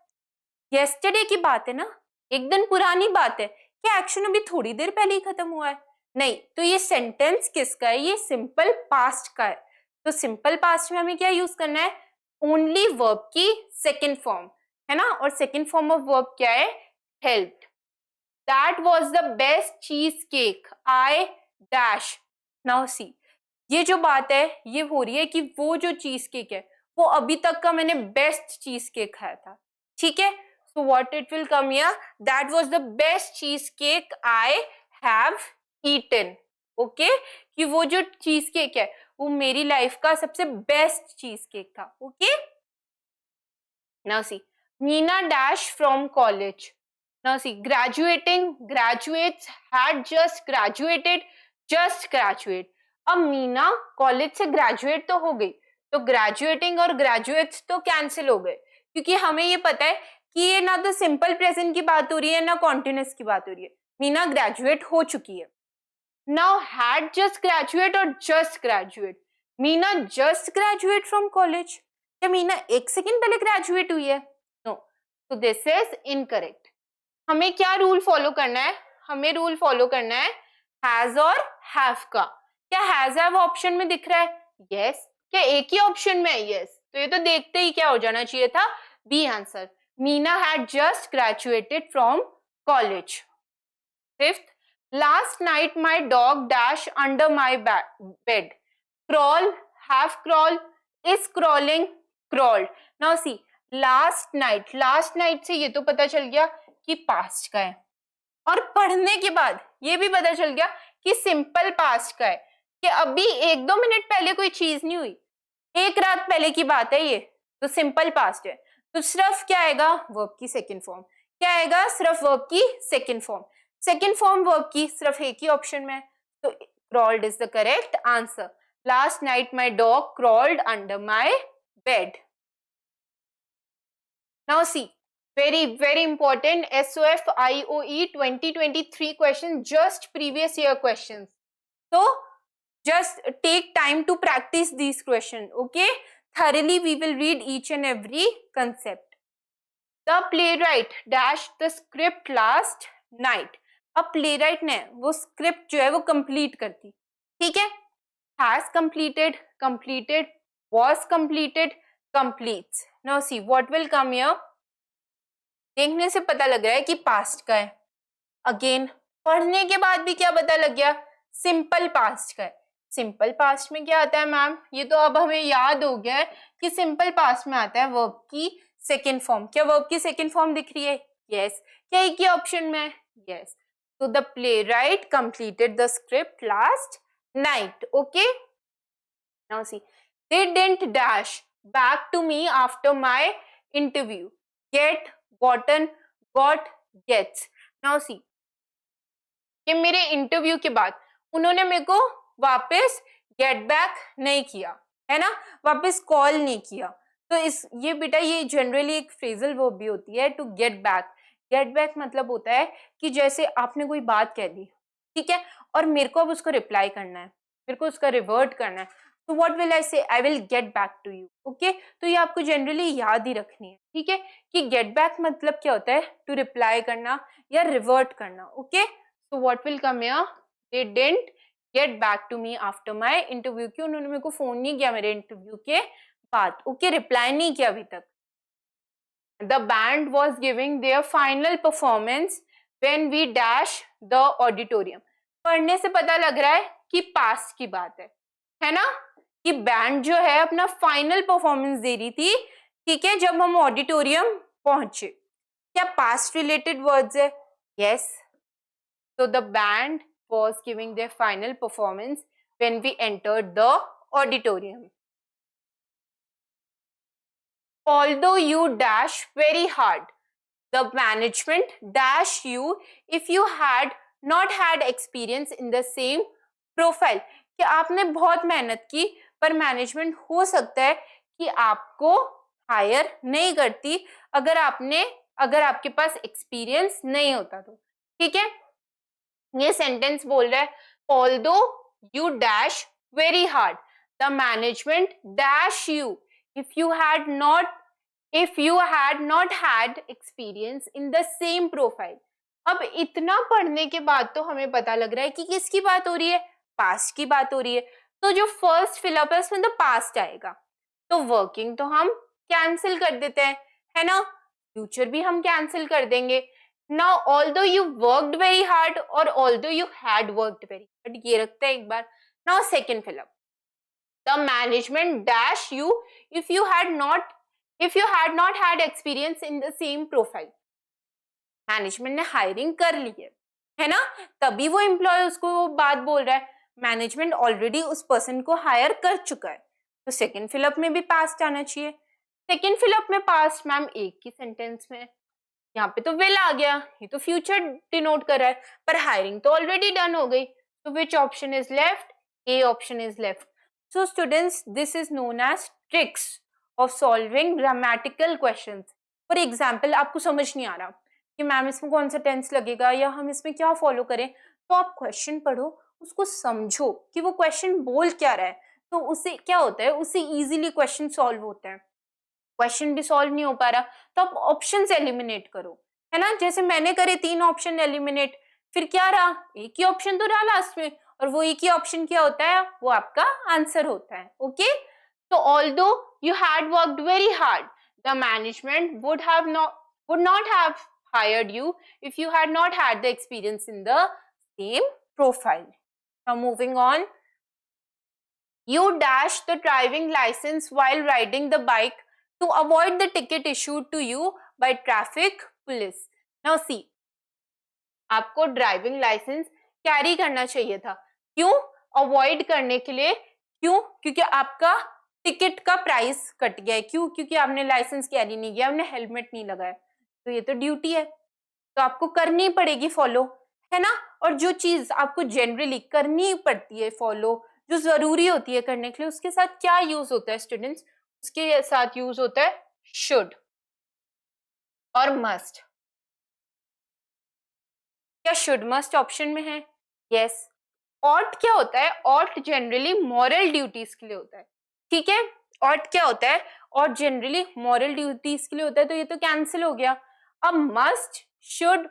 येस्टरडे की बात है ना, एक दिन पुरानी बात है, क्या एक्शन अभी थोड़ी देर पहले ही खत्म हुआ है? नहीं, तो ये सेंटेंस किसका है? ये सिंपल पास्ट का है। तो सिंपल पास्ट में हमें क्या यूज करना है? ओनली वर्ब की सेकेंड फॉर्म, है ना, और सेकेंड फॉर्म ऑफ वर्ब क्या है? Helped. That was the best cheese cake I dash. Now see, ये जो बात है ये हो रही है कि वो जो चीज केक है वो अभी तक का मैंने बेस्ट चीज केक खाया था। ठीक है, so what it will come here? That was the best cheese cake I have eaten. Okay, कि वो जो चीज केक है वो मेरी लाइफ का सबसे बेस्ट चीज केक था। Okay, now C, Meena dash from college. Now see, graduating, graduates, had just graduated, just graduate. अब मीना कॉलेज से ग्रेजुएट तो हो गई, तो ग्रेजुएटिंग और ग्रेजुएट्स तो कैंसिल हो गए, क्योंकि हमें ये पता है कि ये ना तो सिंपल प्रेजेंट की बात हो रही है ना कॉन्टिन्यूअस की बात हो रही है। मीना ग्रेजुएट हो चुकी है। नाउ हैड जस्ट ग्रेजुएट और just graduate, Meena just graduate from college, क्या मीना एक सेकेंड पहले ग्रेजुएट हुई है? नो, तो दिस इज इनकरेक्ट। हमें क्या रूल फॉलो करना है? हमें रूल फॉलो करना है हैज और हैव का। क्या हैज हैव ऑप्शन में दिख रहा है? यस। क्या एक ही ऑप्शन में है? यस। तो ये तो देखते ही क्या हो जाना चाहिए था? B answer. Meena had just graduated from college. Fifth, last night my dog dash under my bed. crawl, have crawl, is crawling, crawled. Now see, last night से ये तो पता चल गया कि पास्ट का है, और पढ़ने के बाद ये भी पता चल गया कि सिंपल पास्ट का है, कि अभी एक दो मिनट पहले कोई चीज नहीं हुई, एक रात पहले की बात है ये, तो सिंपल पास्ट है। तो सिर्फ क्या आएगा? वर्ब की सेकेंड फॉर्म। क्या आएगा? सिर्फ वर्ब की second form. Second form verb की सिर्फ एक ही ऑप्शन में है, तो crawled is the correct answer. Last night my dog crawled under my bed. Now see, very important SOF IOE 2023 question, just previous year questions. So just take time to practice these questions. Okay, thoroughly we will read each and every concept. The playwright dashed the script last night. अब playwright ने वो script जो है वो complete कर दी। ठीक है, has completed, completed, was completed, completes. Now see what will come here. देखने से पता लग रहा है कि पास्ट का है। अगेन पढ़ने के बाद भी क्या पता लग गया? सिंपल पास्ट का है। सिंपल पास्ट में क्या आता है मैम? ये तो अब हमें याद हो गया है कि सिंपल पास्ट में आता है वर्ब की सेकेंड फॉर्म, क्या वर्ब की सेकेंड फॉर्म दिख रही है? यस। क्या एक ही ऑप्शन में है? Yes. So the playwright completed the script last night. Okay. Now see, they didn't dash back to me after my interview. Get, gotten, got, gets. Now see, कि मेरे इंटरव्यू के बाद उन्होंने मेरे को वापस गेट बैक नहीं किया, है ना, वापस कॉल नहीं किया। तो इस ये बेटा ये जनरली एक फ्रेजल वर्ब भी होती है, to get back. Get back मतलब होता है कि जैसे आपने कोई बात कह दी, ठीक है, और मेरे को अब उसको रिप्लाई करना है, मेरे को उसका रिवर्ट करना है, तो what will I say? I will get back to you. Okay, तो ये आपको जनरली याद ही रखनी है, ठीक है, कि गेट बैक मतलब क्या होता है? टू रिप्लाई करना या रिवर्ट करना। Okay, so what will come here? They didn't get back to me after my interview. क्यों? उन्होंने मेरे को फोन नहीं किया मेरे इंटरव्यू के बाद, ओके, रिप्लाई नहीं किया अभी तक। The band was giving their final performance when we dash the auditorium. पढ़ने से पता लग रहा है कि पास्ट की बात है ना, कि बैंड जो है अपना फाइनल परफॉर्मेंस दे रही थी, ठीक है, जब हम ऑडिटोरियम पहुंचे। क्या पास्ट रिलेटेड वर्ड्स है? Yes. So the band was giving their final performance when we entered the auditorium. Although you dash very hard, the management dash you if you had not had experience in the same profile. कि आपने बहुत मेहनत की पर management हो सकता है कि आपको हायर नहीं करती अगर आपके पास एक्सपीरियंस नहीं होता तो, ठीक है। ये सेंटेंस बोल रहा है although you dash very hard the management dash you if you had not had experience in the same profile. अब इतना पढ़ने के बाद तो हमें पता लग रहा है कि किसकी बात हो रही है? पास्ट की बात हो रही है। तो जो फर्स्ट फिलअप है उसमें द पास्ट आएगा, तो वर्किंग तो हम कैंसिल कर देते हैं, है ना, फ्यूचर भी हम कैंसिल कर देंगे। Now, although you worked very hard or although you had worked very hard, ये रखते हैं एक बार। Now, second fill up. The management dash you if you had not had experience in the same profile. Management ने hiring कर ली है ना, तभी वो एम्प्लॉय उसको वो बात बोल रहा है। मैनेजमेंट ऑलरेडी उस पर्सन को हायर कर चुका है, तो सेकेंड फिलअप में भी पास्ट आना चाहिए। सेकेंड फिलअप में पास्ट मैम एक ही सेंटेंस में, यहाँ पे तो विल आ गया, ये तो फ्यूचर डिनोट कर रहा है, पर हायरिंग तो ऑलरेडी डन हो गई, तो which option is left? A option is left. So students, this is known as tricks of solving grammatical questions. For example, आपको समझ नहीं आ रहा कि मैम इसमें कौन सा टेंस लगेगा या हम इसमें क्या फॉलो करें, तो आप क्वेश्चन पढ़ो, उसको समझो कि वो क्वेश्चन बोल क्या रहा है, तो उससे क्या होता है, उससे इजीली क्वेश्चन सॉल्व होता है। क्वेश्चन भी सॉल्व नहीं हो पा रहा तो आप ऑप्शंस एलिमिनेट करो, है ना, जैसे मैंने करे 3 ऑप्शन एलिमिनेट, फिर क्या रहा? एक ही ऑप्शन तो रहा लास्ट में, और वो एक ही ऑप्शन क्या होता है? वो आपका आंसर होता है। ओके, तो although you had worked very hard the management would not have hired you if you had not had the experience in the same profile. Now moving on, you dashed the driving license while riding the bike to avoid the ticket issued to you by traffic police. Now see, आपको driving licence carry करना चाहिए था, क्यों? Avoid करने के लिए। क्यों? क्योंकि आपका टिकट का प्राइस कट गया है। क्यों? क्योंकि आपने लाइसेंस कैरी नहीं किया, आपने हेलमेट नहीं लगाया, तो ये तो ड्यूटी है, तो आपको करनी पड़ेगी फॉलो, है ना। और जो चीज आपको जनरली करनी पड़ती है फॉलो, जो जरूरी होती है करने के लिए, उसके साथ क्या यूज होता है स्टूडेंट्स? उसके साथ यूज होता है शुड और मस्ट। क्या शुड मस्ट ऑप्शन में है? यस। ऑट क्या होता है? ऑट जनरली मॉरल ड्यूटीज के लिए होता है, ठीक है। ऑट क्या होता है? ऑट जनरली मॉरल ड्यूटीज के लिए होता है, तो ये तो कैंसिल हो गया। अब मस्ट, शुड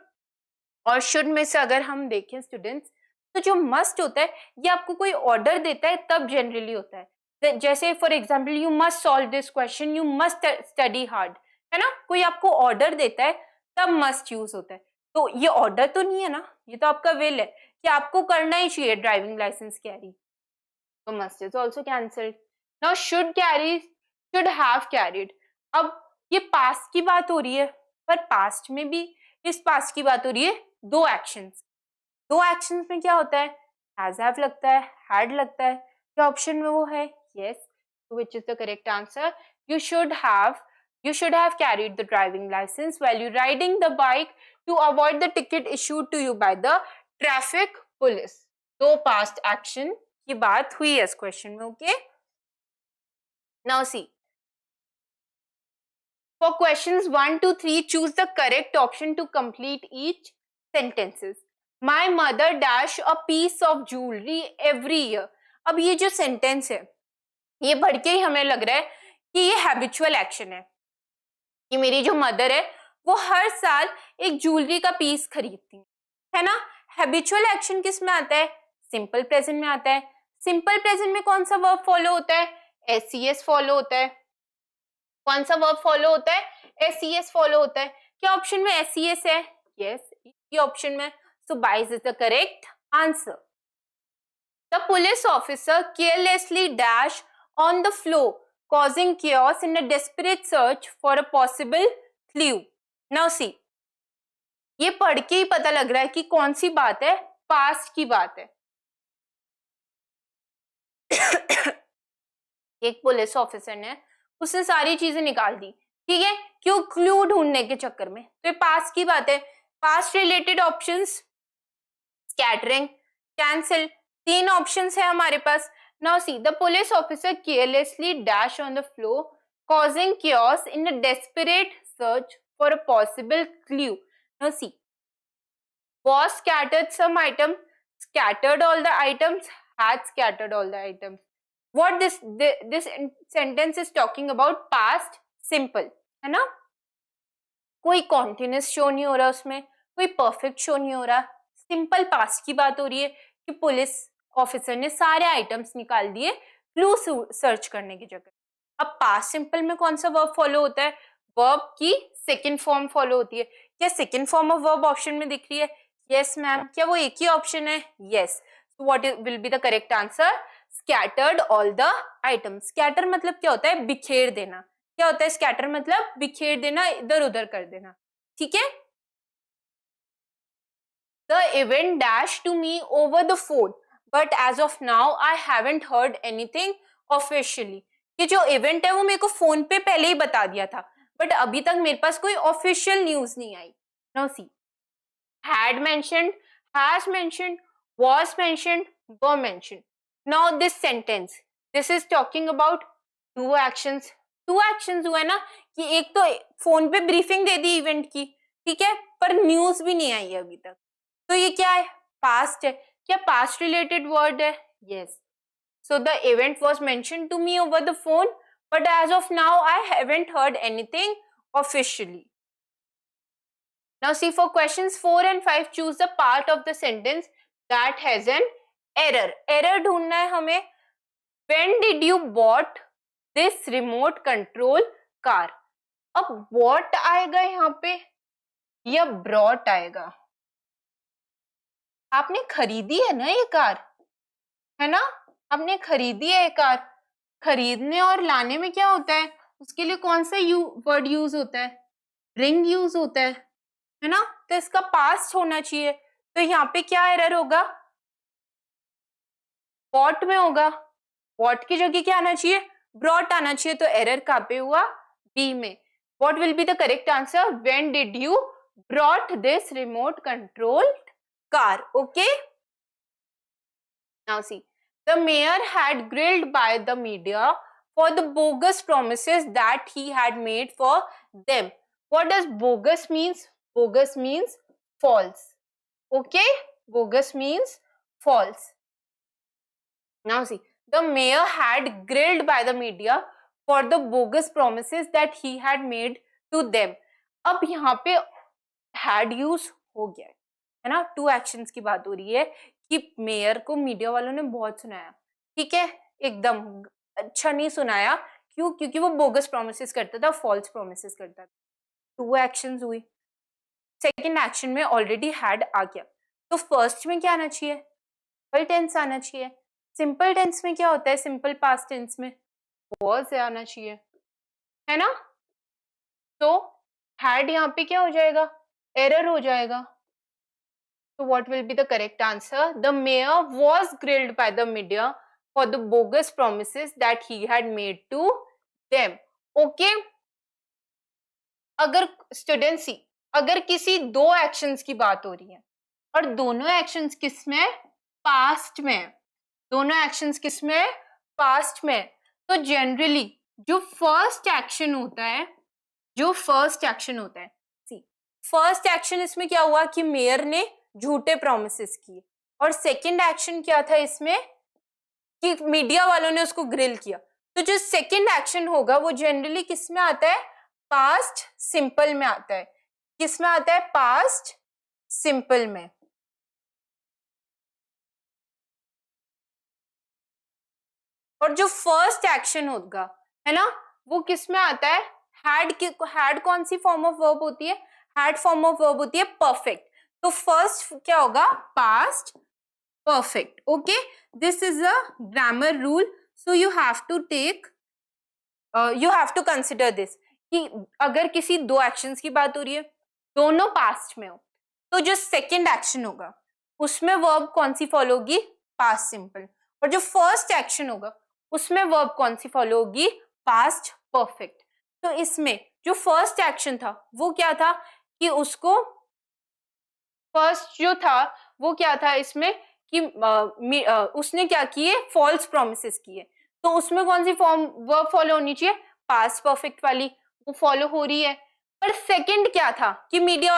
और शुड में से अगर हम देखें स्टूडेंट्स, तो जो मस्ट होता है ये आपको कोई ऑर्डर देता है तब जनरली होता है। जैसे for example, you must solve this question, you must study hard, है ना, कोई आपको ऑर्डर देता है तब मस्ट यूज होता है। तो ये ऑर्डर तो नहीं है ना, ये तो आपका विल है कि आपको करना ही चाहिए ड्राइविंग लाइसेंस कैरी, तो must is also cancelled. Now should carry, should have carried. अब ये पास्ट की बात हो रही है, पर पास्ट में भी इस पास्ट की बात हो रही है। दो एक्शंस में क्या होता है, हैज हैव लगता है, हैड लगता है। क्या ऑप्शन में वो है? Yes, which is the correct answer? You should have carried the driving licence while you riding the bike to avoid the ticket issued to you by the traffic police. दो past action की बात हुई है इस question में। Okay, now see, for questions 1 to 3, choose the correct option to complete each sentences. My mother dash a piece of jewelry every year. अब ये जो सेंटेंस है, ये पढ़ के ही हमें लग रहा है कि ये हैबिचुअल एक्शन है, कि मेरी जो मदर है वो हर साल एक ज्वेलरी का पीस खरीदती है ना। हैबिचुअल एक्शन किस में आता है? सिंपल प्रेजेंट में आता है। सिंपल प्रेजेंट में कौन सा वर्ब फॉलो होता है? एसईएस फॉलो होता है। कौन सा वर्ब फॉलो होता है? एसईएस फॉलो होता है। क्या ऑप्शन में एसईएस है? यस, ये ऑप्शन में। So B is is the correct answer. The police officer carelessly dash on the floor causing chaos in a desperate search for a possible clue. Now see, ये पढ़ के ही पता लग रहा है कि कौन सी बात है, पास्ट की बात है। एक पुलिस ऑफिसर ने, उसने सारी चीजें निकाल दी, ठीक है, क्यों? क्लू ढूंढने के चक्कर में। तो ये पास्ट की बात है। Past related options scattering, cancel, तीन ऑप्शंस है हमारे पास। Now see, the police officer carelessly dash on the floor causing chaos in a desperate search for a possible clue. Now see, was scattered some item, scattered all the items, had scattered all the items. What this sentence is talking about? Past simple, है ना। कोई continuous show नहीं हो रहा उसमें, कोई perfect show नहीं हो रहा, सिंपल पास्ट की बात हो रही है कि पुलिस ऑफिसर ने सारे आइटम्स निकाल दिए क्लू सर्च करने की जगह। अब पास्ट सिंपल में कौन सा वर्ब फॉलो होता है? वर्ब की सेकंड फॉर्म फॉलो होती है। क्या second form of verb option में दिख रही है? Yes ma'am. क्या वो एक ही ऑप्शन है? Yes. So what will be the correct answer? Scattered all the items. Scatter मतलब क्या होता है? बिखेर देना। क्या होता है स्कैटर मतलब? बिखेर देना, इधर उधर कर देना, ठीक है। The event dashed to me over the phone, but as of now I haven't heard anything officially. ये जो इवेंट है वो मेरे को फोन पे पहले ही बता दिया था, बट अभी तक मेरे पास कोई ऑफिशियल न्यूज नहीं आई। Now see, had mentioned, has mentioned, was mentioned, were mentioned. Now this sentence, this is talking about two actions. Two actions हुआ है ना, कि एक तो फोन पे ब्रीफिंग दे दी इवेंट की, ठीक है, पर न्यूज भी नहीं आई है अभी तक। तो ये क्या है? पास्ट है। क्या पास्ट रिलेटेड वर्ड है? Yes. So the event was mentioned to me over the phone, but as of now I haven't heard anything officially. Now see, for questions 4 and 5, choose the part of the sentence that has an error. Error ढूंढना है हमें। When did you bought this remote control car? अब bought आएगा यहाँ पे या brought आएगा? आपने खरीदी है ना ये कार, है ना, आपने खरीदी है ये कार। खरीदने और लाने में क्या होता है? उसके लिए कौन सा वर्ड यूज होता है? ब्रिंग यूज होता है ना। तो इसका पास्ट होना चाहिए। तो यहाँ पे क्या एरर होगा? बॉट में होगा। बॉट की जगह क्या आना चाहिए? ब्रॉट आना चाहिए। तो एरर कहाँ पे हुआ? बी में। What will be the correct answer? When did you brought this remote control car? Okay, now see, the mayor had grilled by the media for the bogus promises that he had made for them. What does bogus means? Bogus means false. Okay, bogus means false. Now see, the mayor had grilled by the media for the bogus promises that he had made to them. अब यहाँ पे had use हो गया है ना। To actions की बात हो रही है कि मेयर को मीडिया वालों ने बहुत सुनाया, ठीक है, एकदम अच्छा नहीं सुनाया। क्यों? क्योंकि वो बोगस प्रोमिसेस करता था, फॉल्स प्रोमिसेस करता था। टू एक्शंस हुई। सेकंड एक्शन में ऑलरेडी हैड आ गया, तो फर्स्ट में क्या आना चाहिए? सिंपल टेंस आना चाहिए। सिंपल टेंस में क्या होता है? सिंपल पास्ट टेंस में वॉज आना चाहिए, है ना। तो had यहाँ पे क्या हो जाएगा, एरर हो जाएगा. So what will be the correct answer? The mayor was grilled by the media for the bogus promises that he had made to them. Okay? अगर स्टूडेंट्स सी, अगर किसी दो एक्शंस की बात हो रही है और दोनों एक्शंस किस में, पास्ट में, दोनों एक्शंस किस में, पास्ट में, तो जनरली जो फर्स्ट एक्शन होता है, जो फर्स्ट एक्शन होता है, सी फर्स्ट एक्शन इसमें क्या हुआ कि मेयर ने झूठे प्रोमिसेस किए, और सेकंड एक्शन क्या था इसमें कि मीडिया वालों ने उसको ग्रिल किया. तो जो सेकंड एक्शन होगा वो जनरली किस में आता है, पास्ट सिंपल में आता है. किस में आता है, पास्ट सिंपल में. और जो फर्स्ट एक्शन होगा है ना, वो किस में आता है, हैड कौन सी फॉर्म ऑफ वर्ब होती है, हैड फॉर्म ऑफ वर्ब होती है परफेक्ट. तो फर्स्ट क्या होगा, past perfect. Okay, this is a grammar rule, so you have to take, you have to consider this कि अगर किसी दो एक्शंस की बात हो रही है, दोनों पास्ट में हो, तो जो सेकंड एक्शन होगा उसमें वर्ब कौन सी फॉलो होगी, पास्ट सिंपल. और जो फर्स्ट एक्शन होगा उसमें वर्ब कौन सी फॉलो होगी, पास्ट परफेक्ट. तो इसमें जो फर्स्ट एक्शन था वो क्या था कि उसको, फर्स्ट जो था वो क्या था इसमें कि उसने क्या किए, फॉल्स प्रोमिसेस किए. तो उसमें कौन सी फॉर्म वर्ब फॉलो होनी चाहिए, पास्ट परफेक्ट वाली, वो फॉलो हो रही है. पर सेकंड क्या था कि मीडिया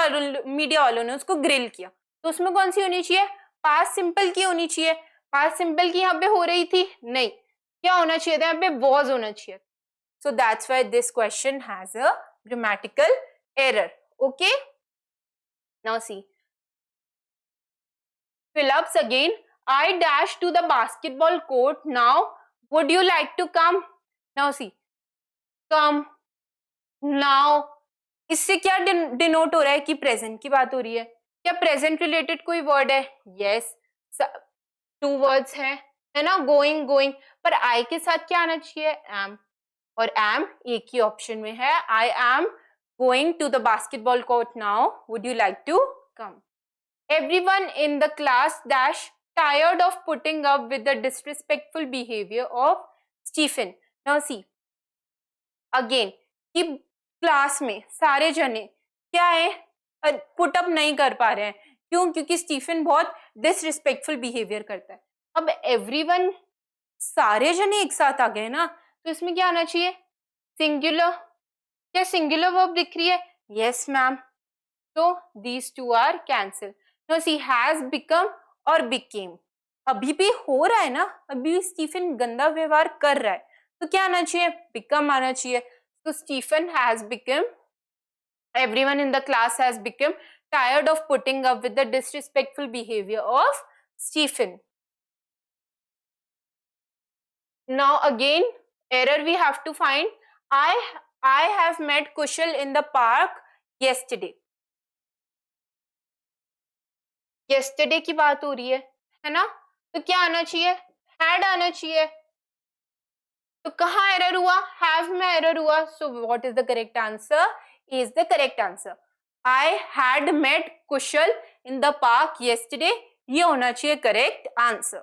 वालों ने उसको ग्रिल किया, तो उसमें कौन सी होनी चाहिए, पास्ट सिंपल की होनी चाहिए. पास्ट सिंपल की यहाँ पे हो रही थी नहीं, क्या होना चाहिए था, यहाँ पे वॉज होना चाहिए. So that's why this question has a grammatical error. Okay, now C Phillips again. I dash to the basketball court now. Would you like to come? Now see, come now. इससे क्या denote हो रहा है कि present की बात हो रही है. क्या प्रेजेंट रिलेटेड कोई वर्ड है, यस, टू वर्ड्स है ना, गोइंग गोइंग, पर आई के साथ क्या आना चाहिए, एम, और एम एक ही ऑप्शन में है. I am going to the basketball court now, would you like to come. Everyone in the class dash tired of putting up with the disrespectful behavior of Stephen. Now see, again कि class में सारे जने क्या है, put up नहीं कर पा रहे हैं. क्यों, क्योंकि स्टीफन बहुत डिसरिस्पेक्टफुल बिहेवियर करता है. अब एवरीवन, सारे जने एक साथ आ गए ना, तो इसमें क्या आना चाहिए, सिंगुलर. क्या सिंगुलर वर्ब दिख रही है, यस मैम. तो these two are cancelled. Now see, has become और became अभी भी हो रहा है ना, अभी स्टीफन गंदा व्यवहार कर रहा है, तो क्या आना चाहिए, become आना चाहिए. तो Stephen has become, everyone in the class has become tired of putting up with the disrespectful behavior of Stephen. Now again error we have to find. I have met Kushal in the park yesterday. yesterday की बात हो रही है ना, तो क्या आना चाहिए, had आना चाहिए. तो कहाँ एरर हुआ, have में एरर हुआ. so what is the correct answer, is the correct answer. I had met Kushal in the park yesterday, ये होना चाहिए correct answer.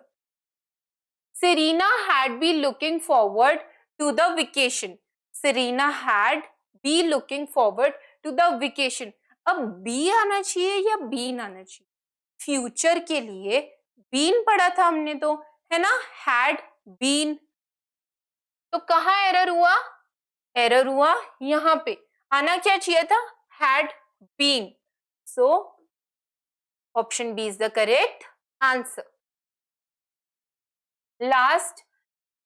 Serena had been looking forward to the vacation. Serena had been looking forward to the vacation. अब be आना चाहिए या been आना चाहिए, future के लिए बीन पढ़ा था हमने तो, है ना, हैड बीन. तो कहाँ एरर हुआ, एरर हुआ यहाँ पे, आना क्या चाहिए था, had been. So option B is the correct answer. Last,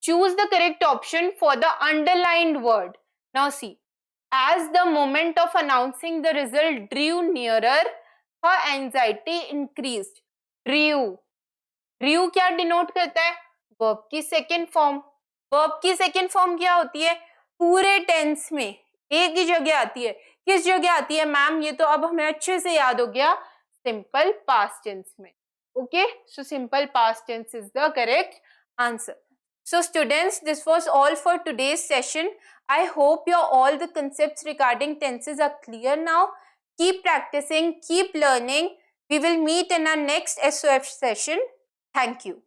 choose the correct option for the underlined word. Now see, as the moment of announcing the result drew nearer, her anxiety increased. drew क्या denote करता है, verb की second form. Verb की second form क्या होती है, पूरे tense में एक ही जगह आती है. किस जगह आती है मैम, ये तो अब हमें अच्छे से याद हो गया, सिंपल पास्ट टेंस में. Okay, so simple past tense is the correct answer. So students, this was all for today's session. I hope your all the concepts regarding tenses are clear now. Keep practicing, keep learning. We will meet in our next SOF session. Thank you.